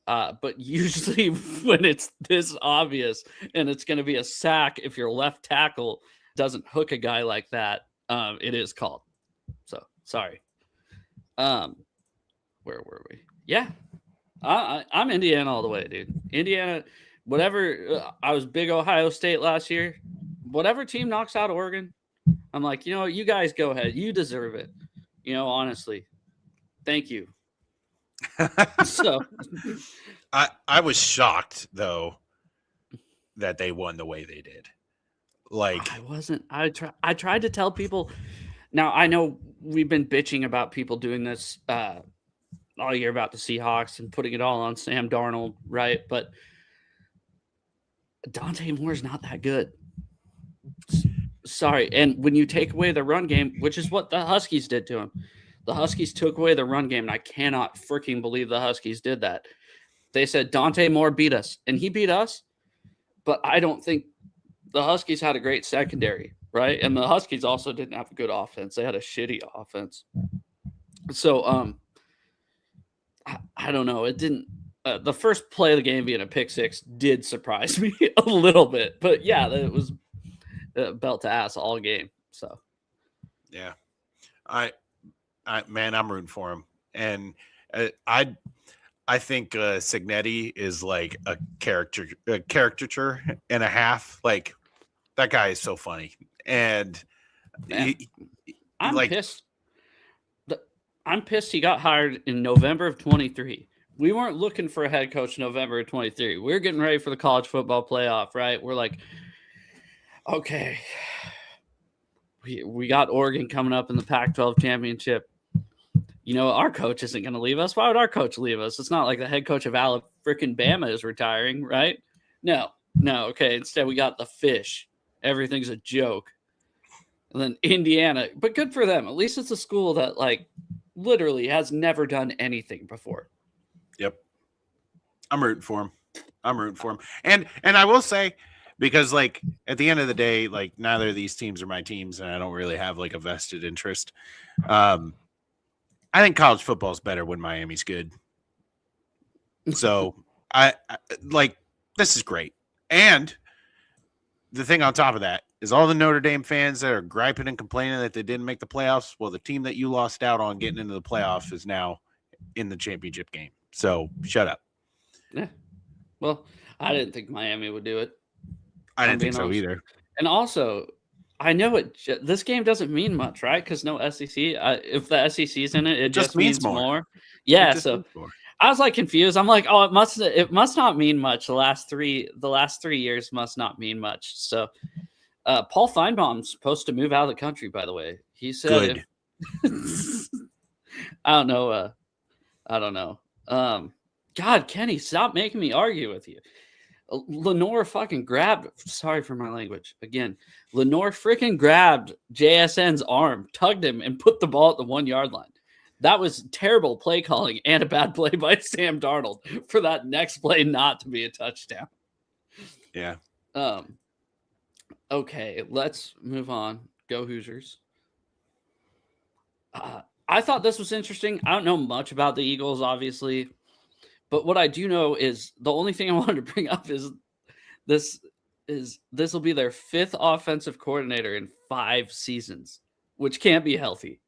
But usually when it's this obvious and it's going to be a sack if your left tackle doesn't hook a guy like that, it is called. So, sorry. Where were we? Yeah. I'm Indiana all the way, dude. Indiana, whatever. I was big Ohio State last year. Whatever team knocks out Oregon, I'm like, you guys go ahead. You deserve it. Honestly. Thank you. So, I was shocked though that they won the way they did. Like I wasn't. I tried to tell people. Now I know we've been bitching about people doing this. All year about the Seahawks and putting it all on Sam Darnold, right? But Dante Moore's not that good. Sorry. And when you take away the run game, which is what the Huskies did to him, the Huskies took away the run game, and I cannot freaking believe the Huskies did that. They said Dante Moore beat us, and he beat us, but I don't think the Huskies had a great secondary, right? And the Huskies also didn't have a good offense. They had a shitty offense. So, I don't know. It didn't. The first play of the game being a pick six did surprise me a little bit, but yeah, it was belt to ass all game. So, yeah, man, I'm rooting for him, and I think Signetti is like a caricature and a half. Like that guy is so funny, and I'm pissed. I'm pissed he got hired in November of 23. We weren't looking for a head coach in November of 23. We're getting ready for the college football playoff, right? We're like, okay, we got Oregon coming up in the Pac-12 championship. Our coach isn't going to leave us. Why would our coach leave us? It's not like the head coach of Bama is retiring, right? No. Okay, instead we got the fish. Everything's a joke. And then Indiana, but good for them. At least it's a school that, like, literally has never done anything before. Yep. I'm rooting for him. And I will say, because like at the end of the day, like neither of these teams are my teams, and I don't really have like a vested interest. I think college football is better when Miami's good. So I like this is great. And the thing on top of that is all the Notre Dame fans that are griping and complaining that they didn't make the playoffs. Well, the team that you lost out on getting into the playoffs is now in the championship game. So shut up. Yeah. Well, I didn't think Miami would do it. I didn't think so either. And also, I know this game doesn't mean much, right? Because no SEC. If the SEC's in it, it just means more. Yeah. So I was like confused. I'm like, oh, it must not mean much. The last 3 years must not mean much. So Paul Feinbaum's supposed to move out of the country, by the way. He said I don't know. God, Kenny, stop making me argue with you. Lenore fucking sorry for my language again. Lenore freaking grabbed JSN's arm, tugged him, and put the ball at the 1 yard line. That was terrible play calling and a bad play by Sam Darnold for that next play not to be a touchdown. Yeah. Okay, let's move on. Go Hoosiers. I thought this was interesting. I don't know much about the Eagles, obviously. But what I do know is the only thing I wanted to bring up is this will be their 5th offensive coordinator in 5 seasons, which can't be healthy.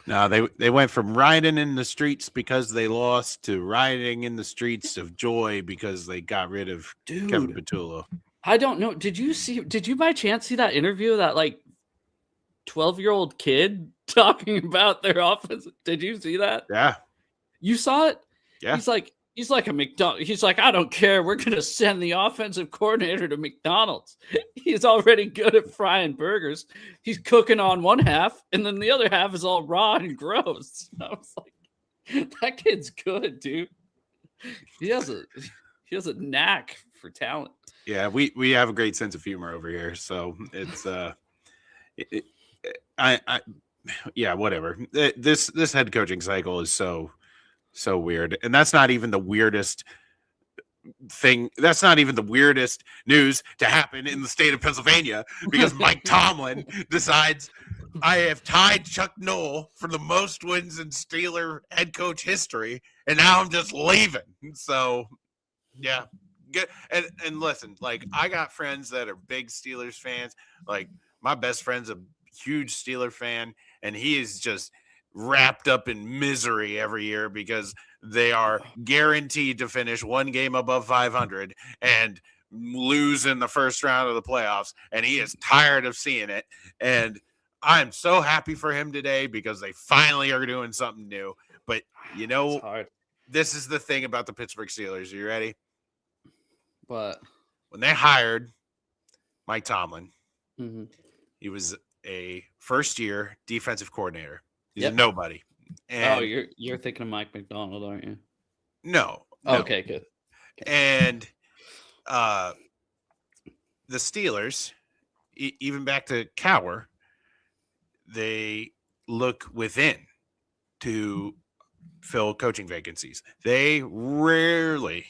No, they went from riding in the streets because they lost to riding in the streets of joy because they got rid of Kevin Patullo. I don't know. Did you by chance see that interview of that like 12-year-old kid talking about their offense? Did you see that? Yeah. You saw it? Yeah. He's like a McDonald's. He's like, I don't care. We're going to send the offensive coordinator to McDonald's. He's already good at frying burgers. He's cooking on one half, and then the other half is all raw and gross. I was like, that kid's good, dude. He has a knack for talent. Yeah, we have a great sense of humor over here. So it's yeah, whatever. This head coaching cycle is so weird. And that's not even the weirdest thing. That's not even the weirdest news to happen in the state of Pennsylvania because Mike Tomlin decides I have tied Chuck Noll for the most wins in Steeler head coach history, and now I'm just leaving. So, yeah. Good. And listen, like I got friends that are big Steelers fans. Like my best friend's a huge Steeler fan, and he is just wrapped up in misery every year because they are guaranteed to finish one game above 500 and lose in the first round of the playoffs. And he is tired of seeing it. And I'm so happy for him today because they finally are doing something new. But you know, this is the thing about the Pittsburgh Steelers. Are you ready? What? When they hired Mike Tomlin, mm-hmm. He was a first-year defensive coordinator. He's a nobody. And you're thinking of Mike McDonald, aren't you? No. Okay, good. Okay. And the Steelers, even back to Cowher, they look within to fill coaching vacancies. They rarely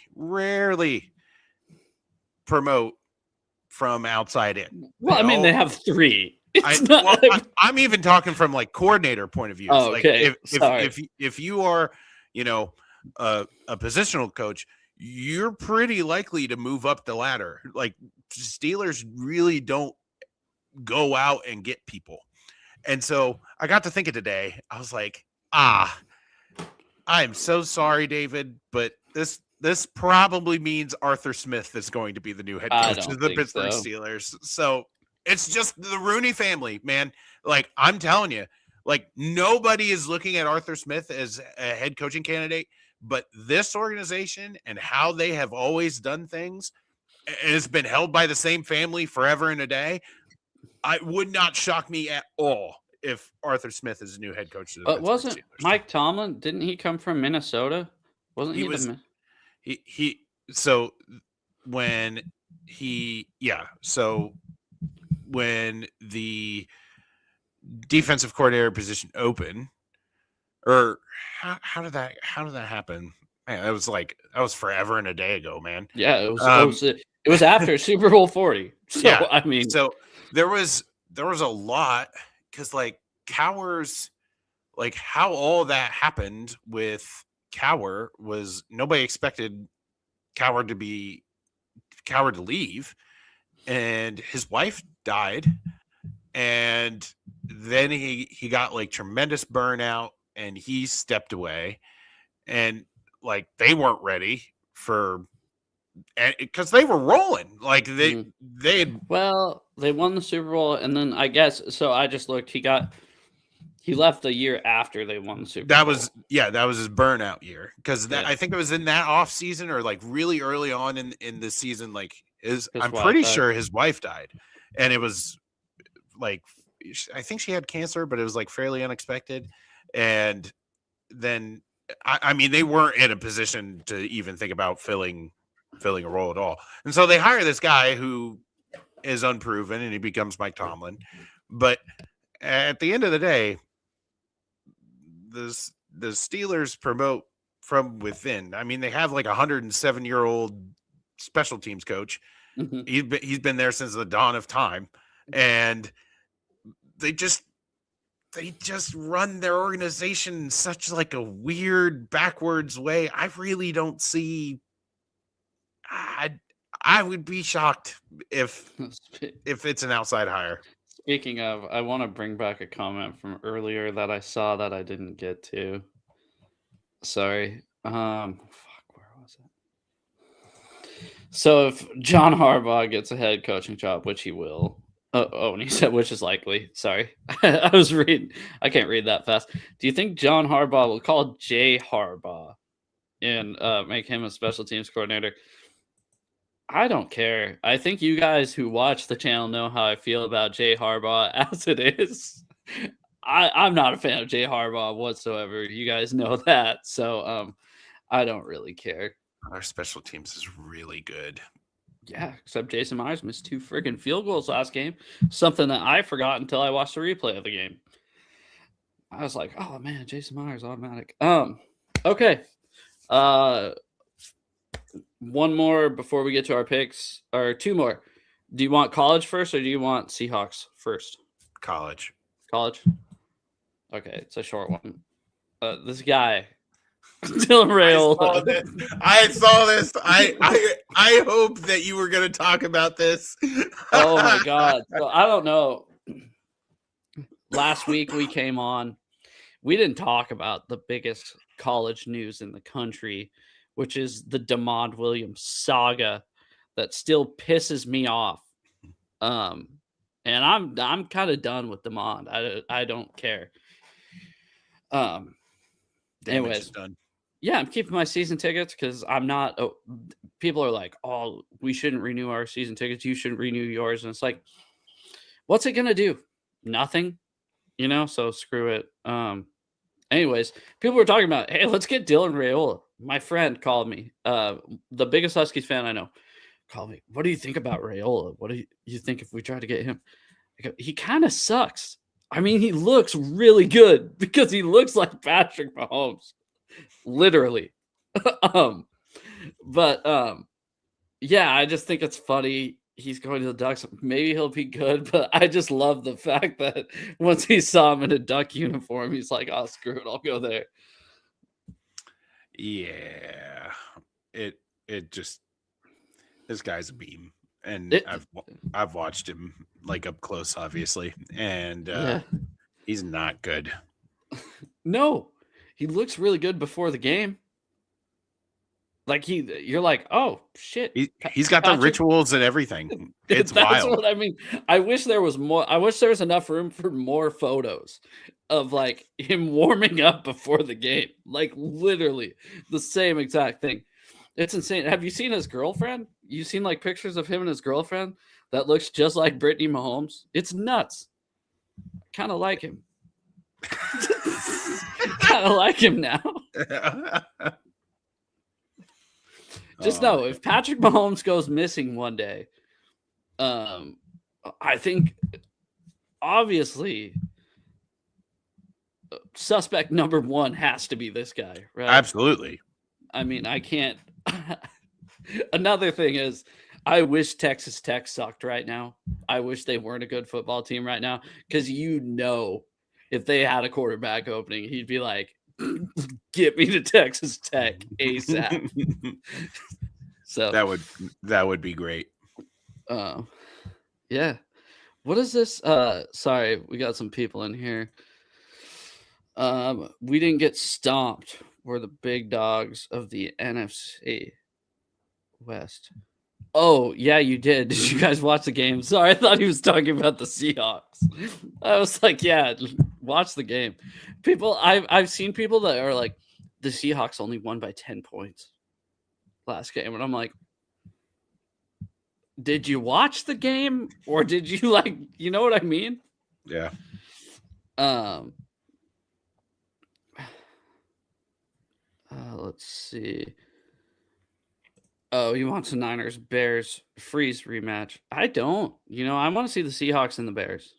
promote from outside in. Well, they have 3. I'm even talking from like coordinator point of view. Oh, okay. Like if you are, a positional coach, you're pretty likely to move up the ladder. Like Steelers really don't go out and get people. And so I got to thinking today, I was like, I'm so sorry, David, but this probably means Arthur Smith is going to be the new head coach of the Pittsburgh Steelers. So it's just the Rooney family, man. Like I'm telling you, like nobody is looking at Arthur Smith as a head coaching candidate, but this organization and how they have always done things, and it's been held by the same family forever and a day. It would not shock me at all if Arthur Smith is a new head coach. But wasn't Steelers. Mike Tomlin? Didn't he come from Minnesota? Wasn't he? So when the defensive coordinator position opened Or how did that happen? Man, that was forever and a day ago, man. Yeah, it was after Super Bowl 40. So Yeah. I mean, So there was a lot because Cowher's how all that happened with Cowher was nobody expected Cowher to leave, and his wife died, and then he got tremendous burnout, and he stepped away, and they weren't ready for, because they were rolling they had. well, they won the Super Bowl, and then I guess so. I just looked. He left a year after they won the Super Bowl. That was his burnout year, because I think it was in that off season or really early on in the season. I'm pretty sure his wife died, and it was I think she had cancer, but it was fairly unexpected. And then I mean, they weren't in a position to even think about filling a role at all, and so they hire this guy who is unproven, and he becomes Mike Tomlin. But at the end of the day, the Steelers promote from within. I mean, they have a 107-year-old special teams coach. Mm-hmm. He's been there since the dawn of time, and they just run their organization in such a weird backwards way. I really don't see. I would be shocked if it's an outside hire. Speaking of, I want to bring back a comment from earlier that I saw that I didn't get to. Sorry. Where was it? So if John Harbaugh gets a head coaching job, which he will. And he said, which is likely. Sorry. I was reading. I can't read that fast. Do you think John Harbaugh will call Jay Harbaugh and make him a special teams coordinator? I don't care. I think you guys who watch the channel know how I feel about Jay Harbaugh as it is. I'm not a fan of Jay Harbaugh whatsoever. You guys know that. So I don't really care. Our special teams is really good. Yeah, except Jason Myers missed 2 freaking field goals last game. Something that I forgot until I watched the replay of the game. I was like, oh man, Jason Myers automatic. Okay. One more before we get to our picks, or 2 more. Do you want college first, or do you want Seahawks first? College. Okay, it's a short one. This guy, Dylan Raiola. I saw this. I hope that you were going to talk about this. Oh my god! So I don't know. Last week we came on. We didn't talk about the biggest college news in the country, which is the DeMond Williams saga that still pisses me off. And I'm kind of done with DeMond. I don't care. Anyways, done. Yeah, I'm keeping my season tickets because I'm not. People are like, "Oh, we shouldn't renew our season tickets. You shouldn't renew yours." And it's like, what's it gonna do? Nothing, So screw it. Anyways, people were talking about, hey, let's get Dylan Raiola. My friend called me, the biggest Huskies fan I know, called me. What do you think about Raiola? What do you think if we try to get him? I go, he kind of sucks. I mean, he looks really good because he looks like Patrick Mahomes, literally. Yeah, I just think it's funny. He's going to the Ducks. Maybe he'll be good, but I just love the fact that once he saw him in a Duck uniform, he's like, "Oh, screw it, I'll go there." Yeah, it just, this guy's a beam, and I've watched him up close, obviously, and he's not good. No, he looks really good before the game. You're like, oh shit. He's got the rituals and everything. It's That's wild. what I mean. I wish there was more. I wish there was enough room for more photos of him warming up before the game. Literally the same exact thing. It's insane. Have you seen his girlfriend? You've seen pictures of him and his girlfriend that looks just like Brittany Mahomes? It's nuts. Kind of like him. Kind of like him now. Just know, if Patrick Mahomes goes missing one day, I think, obviously, suspect number one has to be this guy, right? Absolutely. I mean, I can't. Another thing is, I wish Texas Tech sucked right now. I wish they weren't a good football team right now, because if they had a quarterback opening, he'd be like, "Get me to Texas Tech ASAP." So that would be great. Yeah. What is this? Sorry, we got some people in here. We didn't get stomped. We're the big dogs of the NFC West. Oh, yeah, you did. Did you guys watch the game? Sorry, I thought he was talking about the Seahawks. I was like, yeah, watch the game. I've seen people that are like, the Seahawks only won by 10 points last game. And I'm like, did you watch the game? Or did you you know what I mean? Yeah. Let's see. Oh, he wants a Niners Bears freeze rematch. I don't. I want to see the Seahawks and the Bears.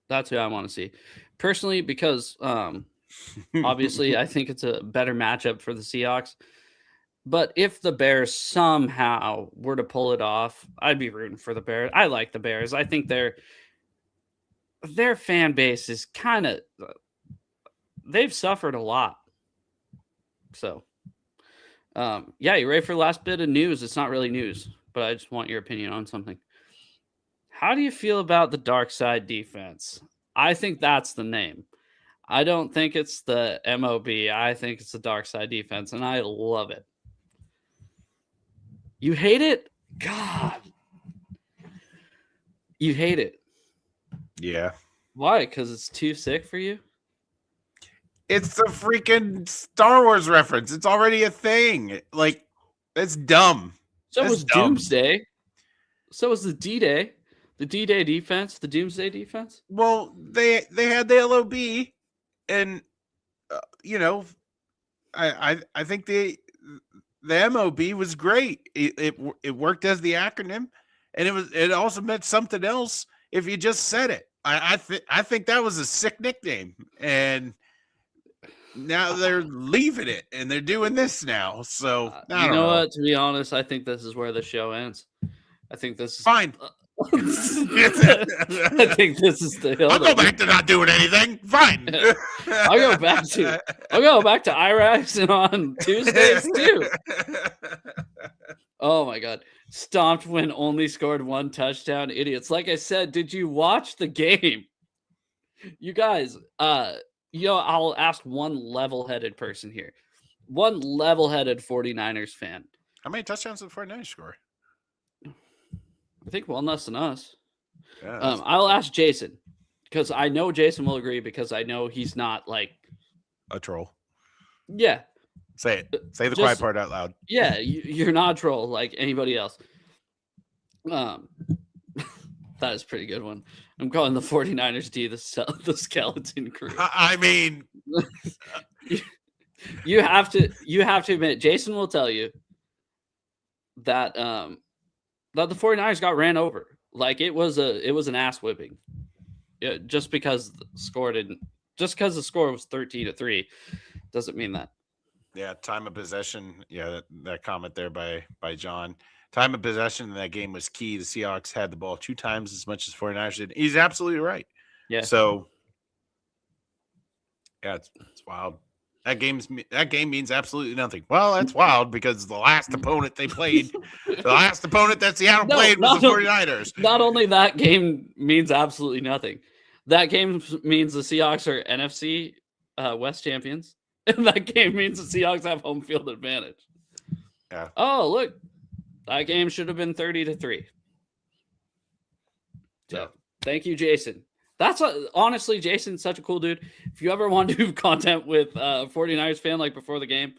That's who I want to see. Personally, because obviously I think it's a better matchup for the Seahawks. But if the Bears somehow were to pull it off, I'd be rooting for the Bears. I like the Bears. I think their fan base is kind of they've suffered a lot. So, yeah, you ready for the last bit of news? It's not really news, but I just want your opinion on something. How do you feel about the dark side defense? I think that's the name. I don't think it's the MOB. I think it's the dark side defense, and I love it. You hate it? God. You hate it. Yeah. Why? Because it's too sick for you? It's the freaking Star Wars reference. It's already a thing. Like, that's dumb. So was Doomsday. So was the D-Day. The D-Day defense, the Doomsday defense. Well, they had the LOB, and I think the MOB was great. It worked as the acronym, and it also meant something else if you just said it. I think that was a sick nickname, and now they're leaving it and they're doing this now. So you know what? To be honest, I think this is where the show ends. I think this is fine. I think this is the hill. I'll go back to not doing anything. Fine. I'll go back to IRAX on Tuesdays too. Oh my God. Stomped when only scored one touchdown. Idiots. Like I said, did you watch the game? You guys, I'll ask one level-headed person here. One level-headed 49ers fan. How many touchdowns did the 49ers score? I think one less than us. Yeah, I'll ask Jason, because I know Jason will agree, because I know he's not like a troll. Yeah. Say it. Say the quiet part out loud. Yeah, you're not a troll like anybody else. That is a pretty good one. I'm calling the 49ers D the skeleton crew. I mean, you have to admit, Jason will tell you that that the 49ers got ran over. Like it was an ass whipping. Yeah, just because the score was 13-3 doesn't mean that. Yeah, time of possession. Yeah, that comment there by John. Time of possession in that game was key. The Seahawks had the ball 2 times as much as 49ers did. He's absolutely right. Yeah. So, yeah, it's wild. That game means absolutely nothing. Well, that's wild because the last opponent they played, the last opponent that Seattle played was the 49ers. Not only that game means absolutely nothing. That game means the Seahawks are NFC West champions. And that game means the Seahawks have home field advantage. Yeah. Oh, look. That game should have been 30-3. So, yeah. Thank you, Jason. Honestly, Jason's such a cool dude. If you ever want to do content with 49ers fan like before the game,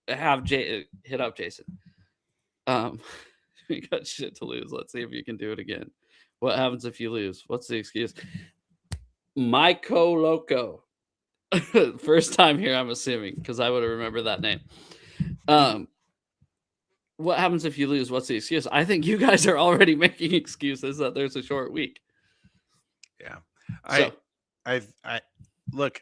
hit up Jason. We got shit to lose. Let's see if you can do it again. What happens if you lose? What's the excuse? Myco Loco. First time here, I'm assuming, because I would have remembered that name. What happens if you lose? What's the excuse? I think you guys are already making excuses that there's a short week. Yeah. So, I look,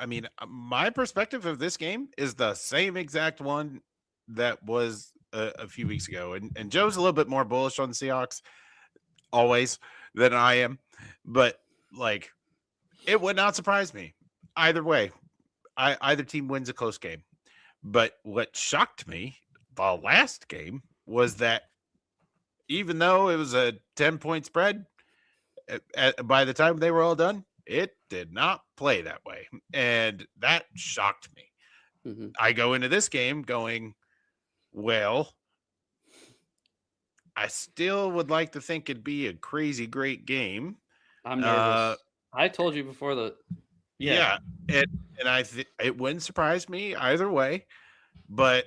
I mean, my perspective of this game is the same exact one that was a few weeks ago. And Joe's a little bit more bullish on the Seahawks always than I am. But, like, it would not surprise me either way. Either team wins a close game. But what shocked me the last game was that even though it was a 10-point spread, by the time they were all done, it did not play that way. And that shocked me. Mm-hmm. I go into this game going, well, I still would like to think it'd be a crazy great game. I'm nervous. I told you before the yeah. And it wouldn't surprise me either way, but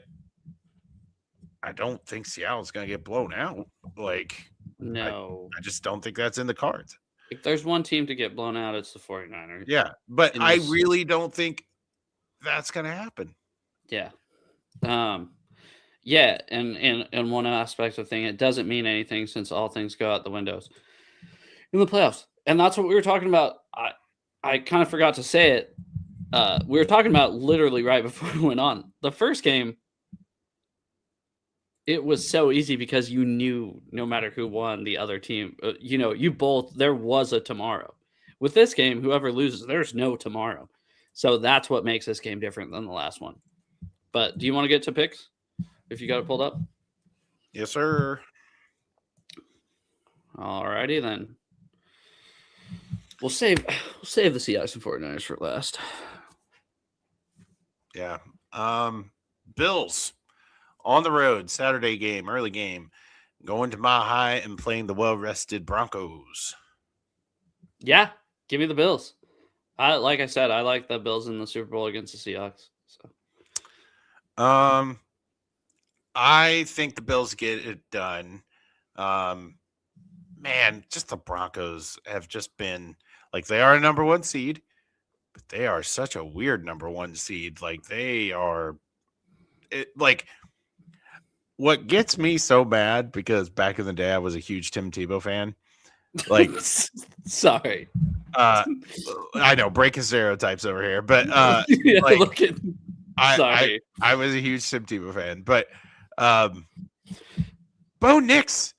I don't think Seattle's going to get blown out. Like, no, I just don't think that's in the cards. If there's one team to get blown out, it's the 49ers. Yeah, but I really don't think that's going to happen. Yeah. Yeah, and one aspect of the thing, it doesn't mean anything since all things go out the windows in the playoffs. And that's what we were talking about. I kind of forgot to say it. We were talking about literally right before we went on. The first game, it was so easy because you knew no matter who won, the other team, there was a tomorrow. With this game, whoever loses, there's no tomorrow. So that's what makes this game different than the last one. But do you want to get to picks if you got it pulled up? Yes, sir. All righty then. We'll save the Seahawks and 49ers for last. Yeah. Bills on the road, Saturday game, early game, going to Mile High and playing the well-rested Broncos. Yeah, give me the Bills. Like I said, I like the Bills in the Super Bowl against the Seahawks. So. I think the Bills get it done. Man, just the Broncos have just been like, they are a number one seed, but they are such a weird number one seed. Like, they are what gets me so bad, because back in the day I was a huge Tim Tebow fan. Like, sorry. I know, breaking stereotypes over here, but yeah, like, sorry. I was a huge Tim Tebow fan, but Bo Nix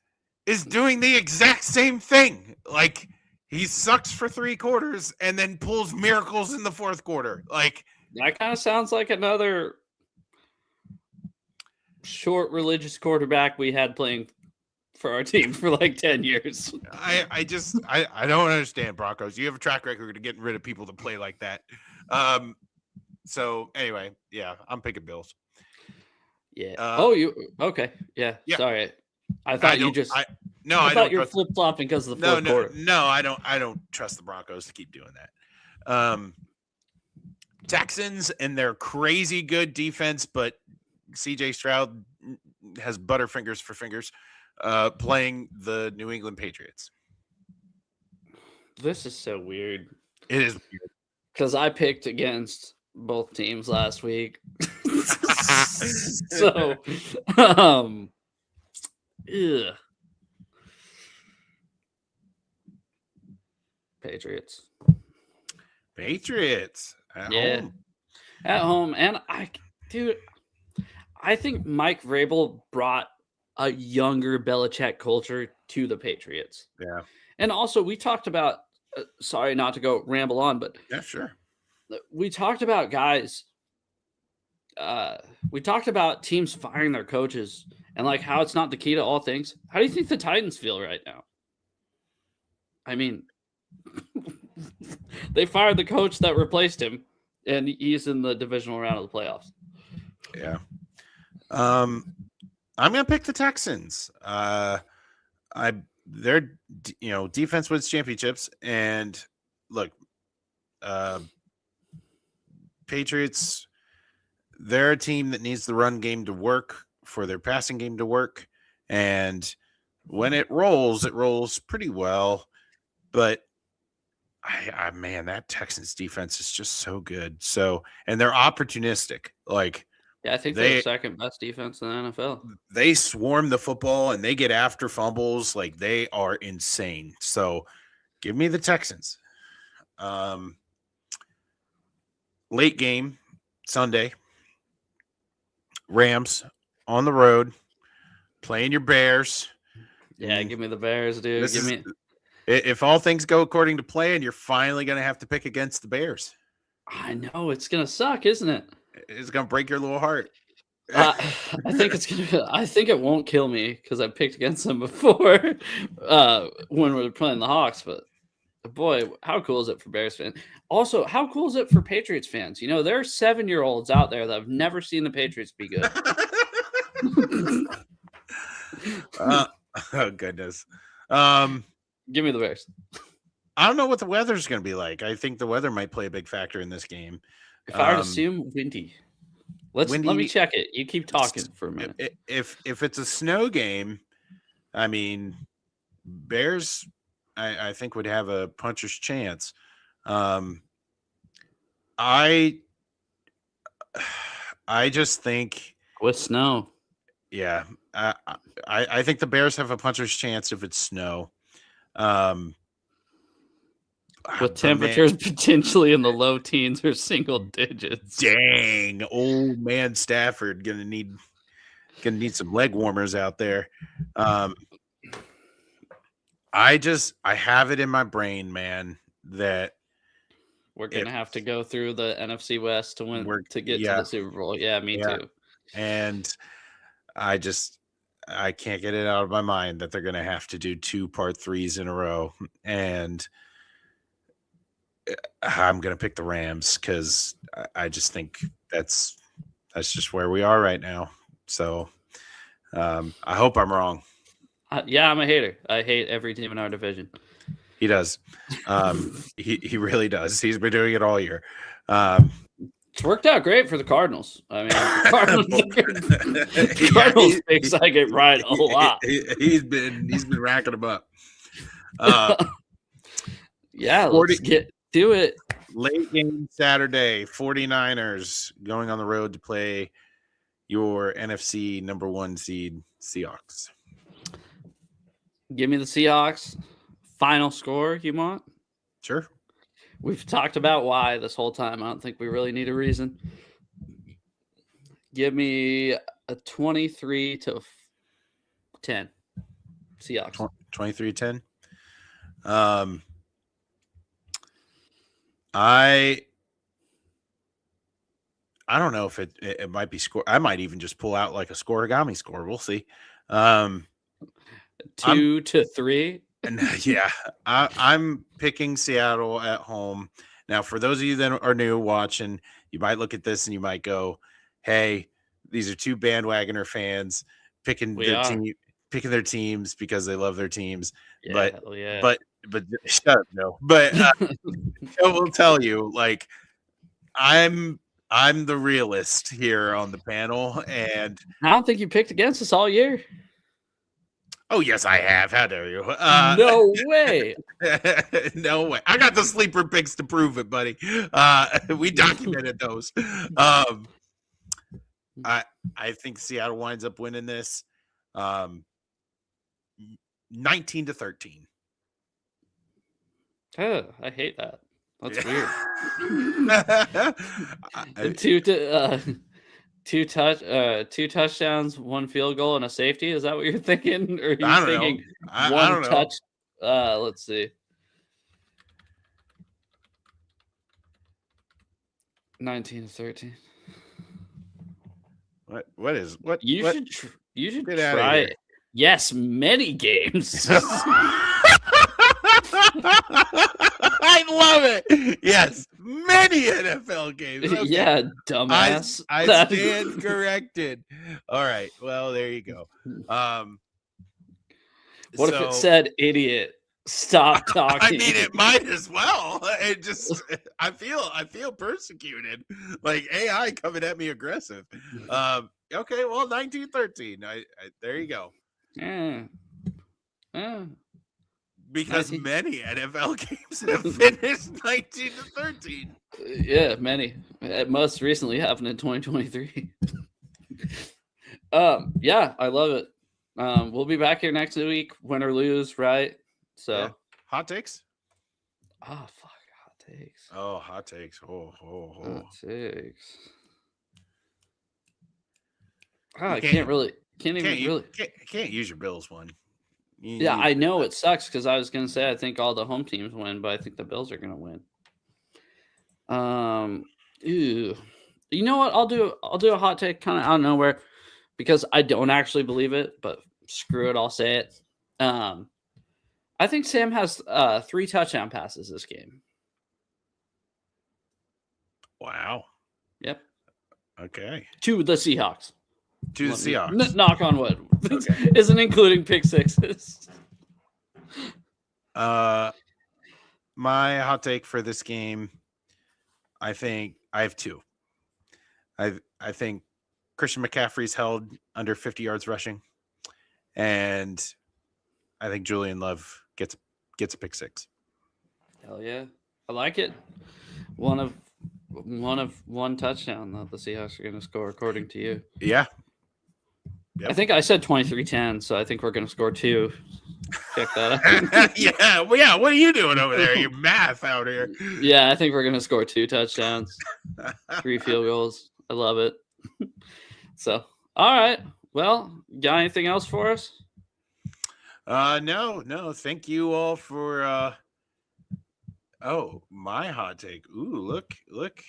is doing the exact same thing. Like, he sucks for 3 quarters and then pulls miracles in the 4th quarter. Like, that kind of sounds like another short religious quarterback we had playing for our team for like 10 years. I don't understand, Broncos. You have a track record of getting rid of people that play like that. So anyway, yeah, I'm picking Bills. Yeah. Okay. Yeah. Sorry. I thought you just. I thought you were flip flopping because of the fourth quarter. No, I don't trust the Broncos to keep doing that. Texans and their crazy good defense, but CJ Stroud has butterfingers for fingers. Playing the New England Patriots. This is so weird. It is weird because I picked against both teams last week. So, Patriots at home. At home, and I think Mike Vrabel brought a younger Belichick culture to the Patriots. Yeah. And also we talked about, sorry not to go ramble on, but yeah, sure. We talked about guys. We talked about teams firing their coaches and like how it's not the key to all things. How do you think the Titans feel right now? I mean, they fired the coach that replaced him and he's in the divisional round of the playoffs. Yeah. I'm going to pick the Texans. Their defense wins championships, and look, Patriots, they're a team that needs the run game to work for their passing game to work, and when it rolls pretty well. But man, that Texans defense is just so good. So, and they're opportunistic. Like, yeah, I think they're the second best defense in the NFL. They swarm the football and they get after fumbles. Like, they are insane. So give me the Texans. late game Sunday. Rams on the road playing your Bears. Yeah, give me the Bears, dude. If all things go according to plan, you're finally going to have to pick against the Bears. I know it's gonna suck, isn't it? It's going to break your little heart. I think it's gonna. I think it won't kill me because I picked against them before when we were playing the Hawks. But boy, how cool is it for Bears fans? Also, how cool is it for Patriots fans? You know, there are 7-year-olds out there that have never seen the Patriots be good. Oh goodness. Give me the Bears. I don't know what the weather's going to be like. I think the weather might play a big factor in this game. If I were to assume windy. Let me check it. You keep talking for a minute. If it's a snow game, I mean, Bears, I think would have a puncher's chance. I just think with snow. Yeah, I think the Bears have a puncher's chance if it's snow. With temperatures potentially in the low teens or single digits. Dang, old man Stafford gonna need some leg warmers out there. I have it in my brain, man, that we're gonna have to go through the NFC West to win to get to the Super Bowl. Yeah, me too. And I can't get it out of my mind that they're gonna have to do 2 part 3s in a row, and I'm going to pick the Rams because I just think that's just where we are right now. So I hope I'm wrong. Yeah, I'm a hater. I hate every team in our division. He does. He really does. He's been doing it all year. It's worked out great for the Cardinals. I mean, the Cardinals picks I get right a lot. He's been racking them up. Yeah, let's do it. Late game Saturday, 49ers going on the road to play your NFC number 1 seed Seahawks. Give me the Seahawks. Final score you want? Sure. We've talked about why this whole time. I don't think we really need a reason. Give me a 23-10 Seahawks. 23-10. I don't know if it might be score. I might even just pull out like a scoregami score. We'll see. 2-3. And yeah, I'm picking Seattle at home. Now, for those of you that are new watching, you might look at this and you might go, "Hey, these are 2 bandwagoner fans picking their teams because they love their teams." Yeah, but shut up, no. But I will tell you, like, I'm the realist here on the panel, and I don't think you picked against us all year. Oh yes, I have. How dare you? No way. No way. I got the sleeper picks to prove it, buddy. We documented those. I think Seattle winds up winning this 19-13. Oh, I hate that. That's weird. Two touchdowns, 1 field goal, and a safety. Is that what you're thinking? Or are you thinking one touch? Let's see. 19-13. What is what? You what? should try it. Yes, many games. I love it. Yes, many NFL games. Okay. Yeah, dumbass. I stand corrected. All right. Well, there you go. What if it said idiot? Stop talking. I mean, it might as well. It just, I feel persecuted. Like AI coming at me aggressive. Okay, well, 19-13. There you go. Yeah. Because many NFL games have finished 19-13. Yeah, many. It most recently happened in 2023. Yeah, I love it. We'll be back here next week, win or lose, right? So yeah. Hot takes? Oh fuck, hot takes. Oh, hot takes. Oh. Hot takes. You I can't use your Bills one. Yeah, I know it sucks because I was gonna say I think all the home teams win, but I think the Bills are gonna win. You know what? I'll do a hot take kind of out of nowhere because I don't actually believe it, but screw it, I'll say it. I think Sam has 3 touchdown passes this game. Wow. Yep. Okay. To the Seahawks. To the Seahawks. Knock on wood. Okay. Isn't including pick sixes. My hot take for this game, I think I have 2. I think Christian McCaffrey's held under 50 yards rushing, and I think Julian Love gets a pick 6. Hell yeah, I like it. One touchdown that the Seahawks are going to score, according to you. Yeah. Yep. I think I said 23-10, so I think we're going to score 2. Check that out. Yeah. Well, yeah. What are you doing over there? Your math out here. Yeah, I think we're going to score 2 touchdowns, 3 field goals. I love it. So, all right. Well, got anything else for us? No. Thank you all for. My hot take. Ooh, look.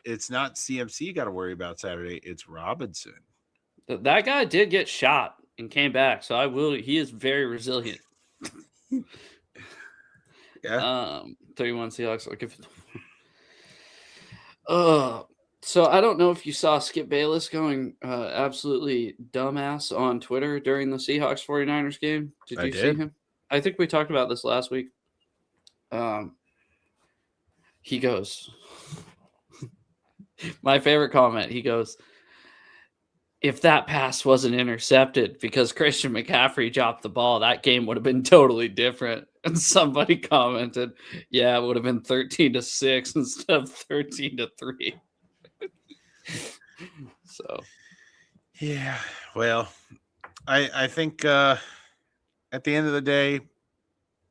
It's not CMC you got to worry about Saturday. It's Robinson. That guy did get shot and came back, so he is very resilient. Yeah. 31 Seahawks. So I don't know if you saw Skip Bayless going absolutely dumbass on Twitter during the Seahawks 49ers game. Did you see him? I think we talked about this last week. He goes, my favorite comment, he goes, if that pass wasn't intercepted because Christian McCaffrey dropped the ball, that game would have been totally different. And somebody commented, yeah, it would have been 13-6 instead of 13-3. So, yeah, well, I think at the end of the day,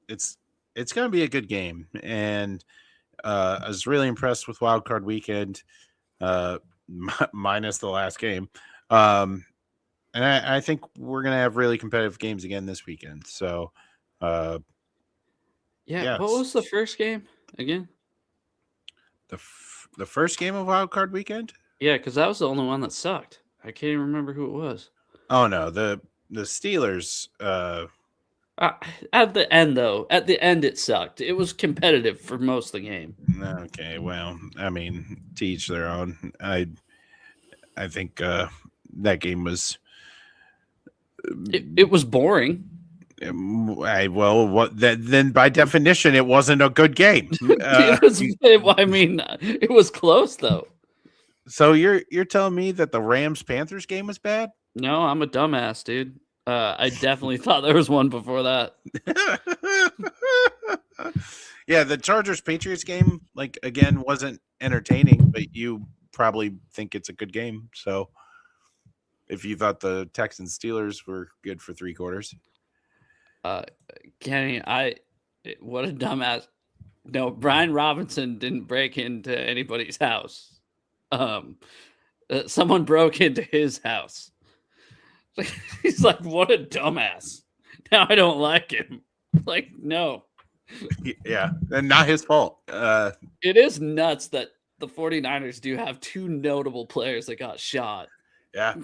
it's going to be a good game. And I was really impressed with Wild Card Weekend, minus the last game. And I think we're going to have really competitive games again this weekend. So, yeah. What was the first game again? The first game of Wild Card Weekend? Yeah, because that was the only one that sucked. I can't even remember who it was. Oh, no. The Steelers. At the end, though. At the end, it sucked. It was competitive for most of the game. Okay, well, I mean, to each their own. I think that game was... It was boring. Then by definition, it wasn't a good game. It was close, though. So you're telling me that the Rams-Panthers game was bad? No, I'm a dumbass, dude. I definitely thought there was one before that. Yeah, the Chargers-Patriots game, again, wasn't entertaining, but you probably think it's a good game. So if you thought the Texans-Steelers were good for 3 quarters. Kenny, what a dumbass. No, Brian Robinson didn't break into anybody's house. Someone broke into his house. He's like, what a dumbass. Now I don't like him. No. Yeah, and not his fault. It is nuts that the 49ers do have 2 notable players that got shot. Yeah.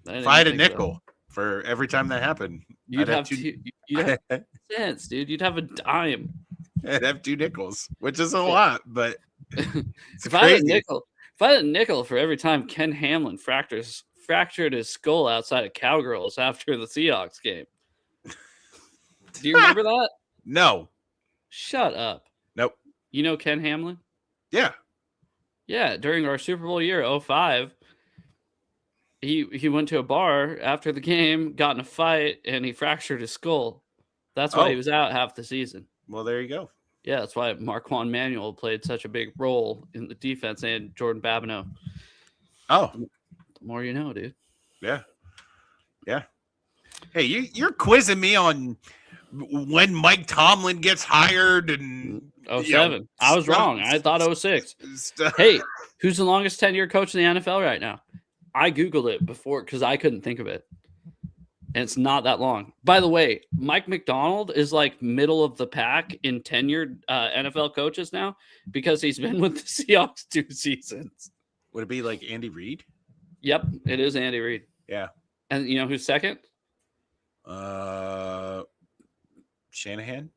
If I had a nickel for every time that happened, you'd have cents, dude. You'd have a dime. I'd have 2 nickels, which is a lot, but if I had a nickel for every time Ken Hamlin fractured his skull outside of Cowgirls after the Seahawks game. Do you remember that? No. Shut up. Nope. You know Ken Hamlin? Yeah. Yeah, during our Super Bowl year, 2005, he went to a bar after the game, got in a fight, and he fractured his skull. That's why he was out half the season. Well, there you go. Yeah, that's why Marquand Manuel played such a big role in the defense and Jordan Babineau. Oh. The more you know, dude. Yeah. Yeah. Hey, you're quizzing me on when Mike Tomlin gets hired and 07. I was wrong. I thought 06. Hey, who's the longest tenure coach in the NFL right now? I Googled it before because I couldn't think of it. And it's not that long. By the way, Mike McDonald is like middle of the pack in tenured NFL coaches now because he's been with the Seahawks 2 seasons. Would it be like Andy Reid? Yep, it is Andy Reid. Yeah. And you know who's second? Shanahan?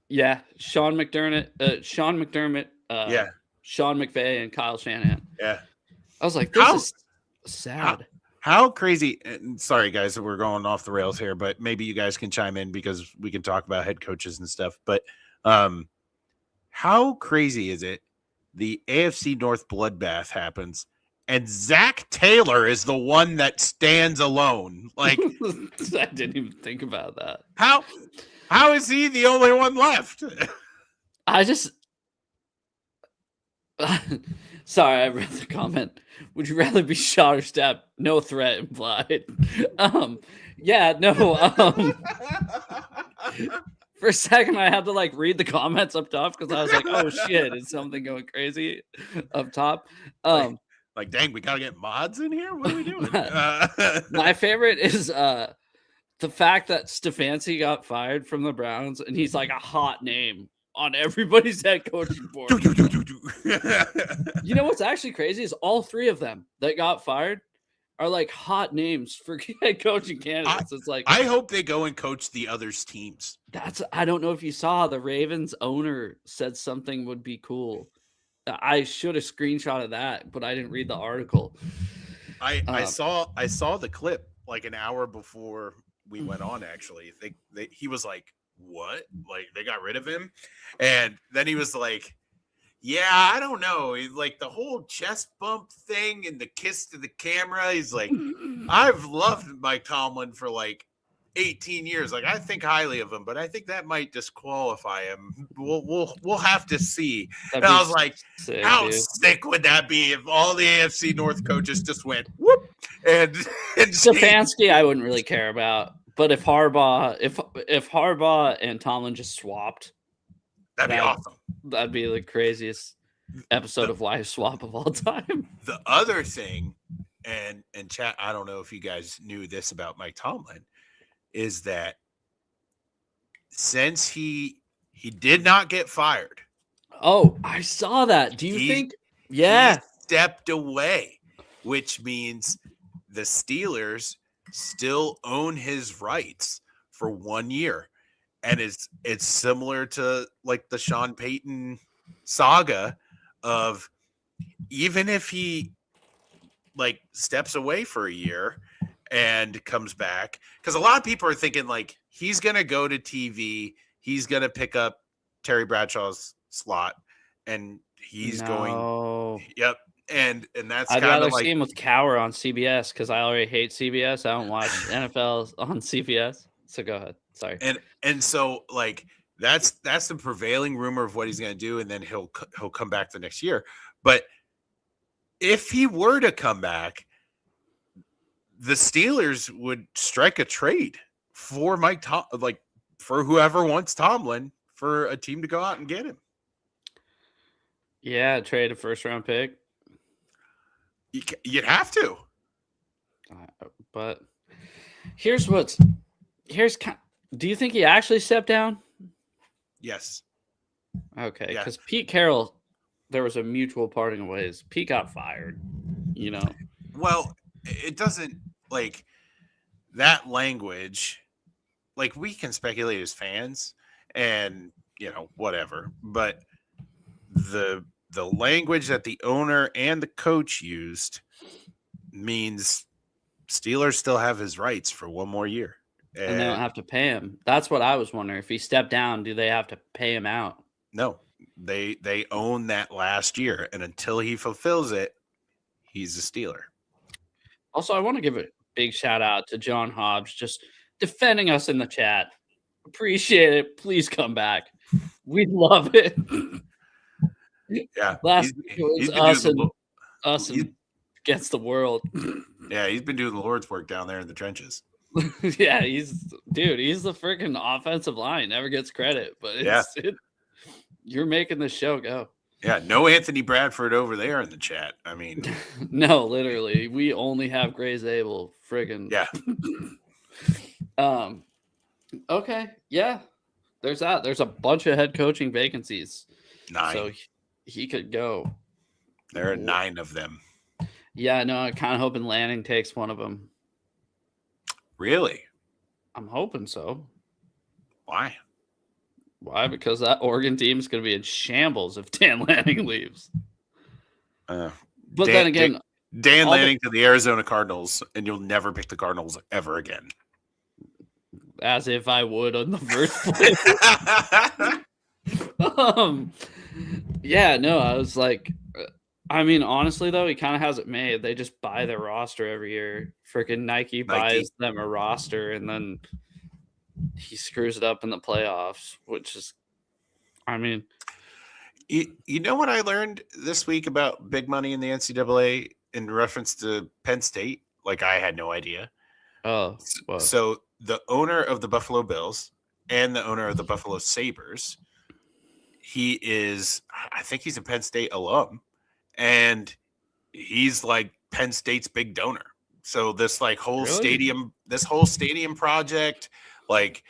Yeah, Sean McDermott, Sean McVay, and Kyle Shanahan. Yeah. I was like, this is sad. How crazy, and sorry guys, we're going off the rails here, but maybe you guys can chime in because we can talk about head coaches and stuff. But how crazy is it? The AFC North bloodbath happens, and Zach Taylor is the one that stands alone. Like, I didn't even think about that. How is he the only one left? Sorry, I read the comment. Would you rather be shot or stabbed? No threat implied. Yeah, no. For a second, I had to like read the comments up top because I was like, "Oh shit, is something going crazy up top?" Like, dang, we gotta get mods in here. What are we doing? My favorite is the fact that Stefanski got fired from the Browns, and he's like a hot name on everybody's head coaching board. You know what's actually crazy is all three of them that got fired are like hot names for head coaching candidates. It's like, I hope they go and coach the others' teams. I don't know if you saw the Ravens owner said something would be cool. I should have screenshotted that, but I didn't read the article. I saw the clip like an hour before we went on. Actually, he was like, "What? Like they got rid of him?" And then he was like, "Yeah, I don't know." He's like the whole chest bump thing and the kiss to the camera. He's like, "I've loved Mike Tomlin for like 18 years. Like I think highly of him, but I think that might disqualify him. We'll have to see." And I was like, sick, how sick would that be if all the AFC North coaches just went whoop and Stefanski, I wouldn't really care about. But if Harbaugh and Tomlin just swapped, that'd be awesome. That'd be the craziest episode of Live Swap of all time. The other thing, and chat, I don't know if you guys knew this about Mike Tomlin, is that since he did not get fired. Oh, I saw that. Do you think? Yeah, he stepped away, which means the Steelers still own his rights for 1 year. And it's similar to like the Sean Payton saga of even if he like steps away for a year and comes back, because a lot of people are thinking like he's going to go to TV, he's going to pick up Terry Bradshaw's slot, and he's going. Yep. And that's I'd rather see him with Cower on CBS because I already hate CBS. I don't watch NFL on CBS. So go ahead. Sorry. And so like that's the prevailing rumor of what he's going to do, and then he'll come back the next year. But if he were to come back, the Steelers would strike a trade for for whoever wants Tomlin for a team to go out and get him. Yeah, trade a first-round pick. You'd have to. But do you think he actually stepped down? Yes. Okay, because Pete Carroll, there was a mutual parting of ways. Pete got fired, you know. Well, it doesn't like that language. Like we can speculate as fans, and whatever. But the language that the owner and the coach used means Steelers still have his rights for 1 more year. And they don't have to pay him. That's what I was wondering. If he stepped down, do they have to pay him out? No, they own that last year. And until he fulfills it, he's a Steeler. Also, I want to give a big shout out to John Hobbs, just defending us in the chat. Appreciate it. Please come back. We'd love it. Yeah, last week it was us and against the world. Yeah, he's been doing the Lord's work down there in the trenches. Yeah, he's the freaking offensive line. Never gets credit, but you're making the show go. Yeah, no Anthony Bradford over there in the chat. I mean, no, literally, we only have Gray Zabel. Friggin' yeah. Okay, yeah. There's that. There's a bunch of head coaching vacancies. 9. So he could go. There are 9 of them. Yeah, no, I'm kind of hoping Lanning takes one of them. Really? I'm hoping so. Why? Why? Because that Oregon team is going to be in shambles if Dan Lanning leaves. But then again, Dan Lanning to the Arizona Cardinals, and you'll never pick the Cardinals ever again. As if I would on the first place. Yeah, no, I was like, I mean, honestly, though, he kind of has it made. They just buy their roster every year. Freaking Nike buys them a roster, and then he screws it up in the playoffs, which is, I mean. You know what I learned this week about big money in the NCAA in reference to Penn State? Like, I had no idea. Oh, wow. So the owner of the Buffalo Bills and the owner of the Buffalo Sabres, I think he's a Penn State alum, and he's like Penn State's big donor. So this whole stadium project, like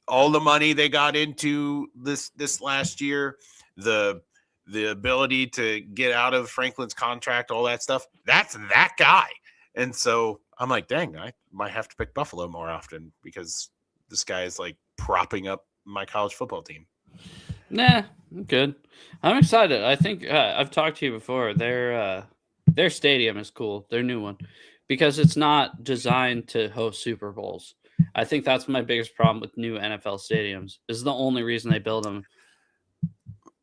all the money they got into this last year, the ability to get out of Franklin's contract, all that stuff, that's that guy. And so I'm like, dang, I might have to pick Buffalo more often because this guy is like propping up my college football team. Nah, I'm good. I'm excited. I think I've talked to you before. Their stadium is cool. Their new one, because it's not designed to host Super Bowls. I think that's my biggest problem with new NFL stadiums. This is the only reason they build them.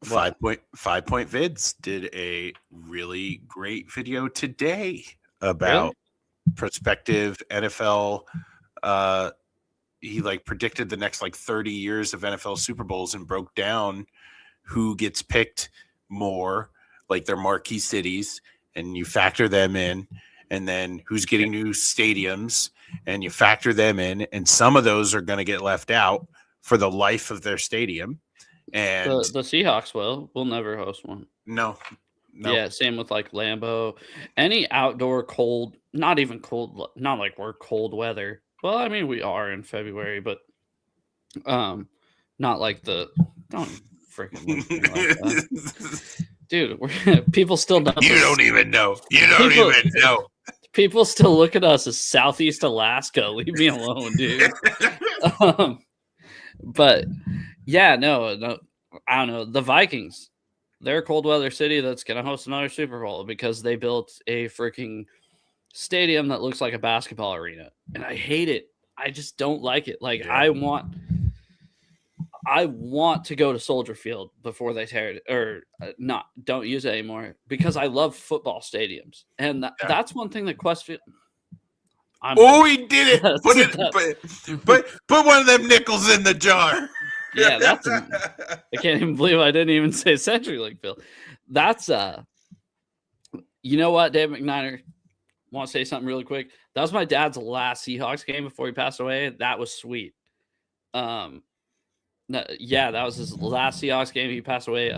5 Point Vids did a really great video today about prospective NFL. He predicted the next 30 years of NFL Super Bowls and broke down who gets picked more, like their marquee cities, and you factor them in, and then who's getting new stadiums, and you factor them in, and some of those are going to get left out for the life of their stadium. And the Seahawks will never host one. No. Yeah, same with Lambeau. Any outdoor cold, not even cold, not like we're cold weather. Well, I mean we are in February, but not like don't freaking look at me like that. Dude, people still don't. You don't even know. Even know. People still look at us as Southeast Alaska. Leave me alone, dude. But yeah, no, I don't know. The Vikings, they're a cold weather city that's going to host another Super Bowl because they built a freaking stadium that looks like a basketball arena. And I hate it. I just don't like it. I want to go to Soldier Field before they tear it, or don't use it anymore, because I love football stadiums. And that's one thing that Questfield. He did it. Put one of them nickels in the jar. Yeah, I can't even believe I didn't even say CenturyLink Field. That's you know what, Dave McNiner, want to say something really quick? That was my dad's last Seahawks game before he passed away. That was sweet. That was his last Seahawks game. He passed away.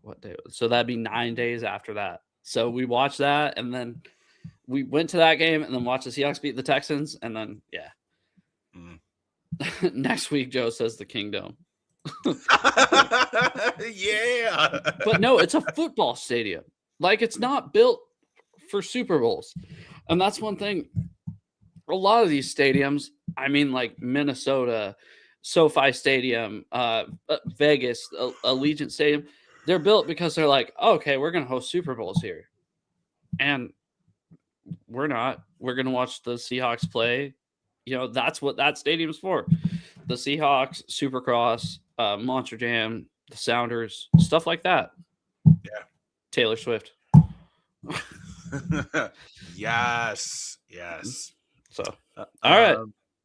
What day? So that'd be 9 days after that. So we watched that, and then we went to that game, and then watched the Seahawks beat the Texans, and then next week Joe says the Kingdom. Yeah, but no, it's a football stadium. It's not built for Super Bowls, and that's one thing. A lot of these stadiums, I mean, Minnesota, SoFi Stadium, Vegas, Allegiant Stadium, they're built because they're like, okay, we're going to host Super Bowls here. And we're not. We're going to watch the Seahawks play. That's what that stadium's for. The Seahawks, Supercross, Monster Jam, the Sounders, stuff like that. Yeah. Taylor Swift. Yes. So, all right.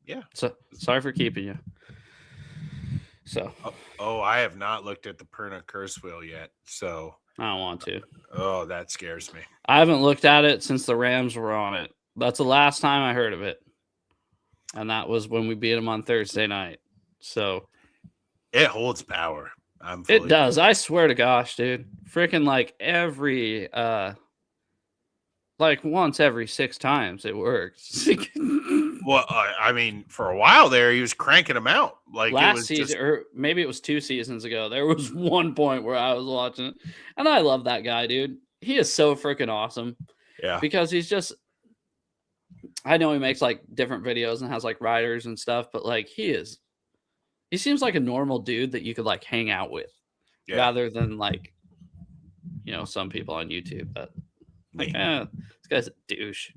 Yeah. So, sorry for keeping you. So. I have not looked at the Perna curse wheel yet. So. I don't want to. Oh, that scares me. I haven't looked at it since the Rams were on it. That's the last time I heard of it. and that was when we beat them on Thursday night. So it holds power. It does. I swear to gosh, dude. Freaking like every like once every 6 times it works. Well, I mean, for a while there, he was cranking them out. Like last season, or maybe it was 2 seasons ago. There was one point where I was watching it, and I love that guy, dude. He is so freaking awesome. Yeah, because he's just. I know he makes like different videos and has like riders and stuff, but like he seems like a normal dude that you could like hang out with, rather than like, some people on YouTube that. Like, this guy's a douche.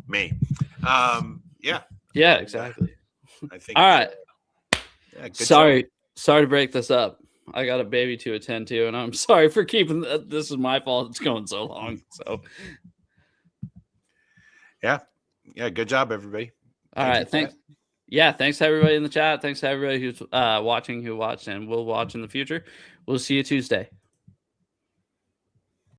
Me. Yeah. Yeah, exactly. I think. All right. Sorry to break this up. I got a baby to attend to, and I'm sorry for keeping. This is my fault. It's going so long. So. Yeah. Good job, everybody. All right. Thanks. Yeah. Thanks to everybody in the chat. Thanks to everybody who's watching, who watched, and will watch in the future. We'll see you Tuesday.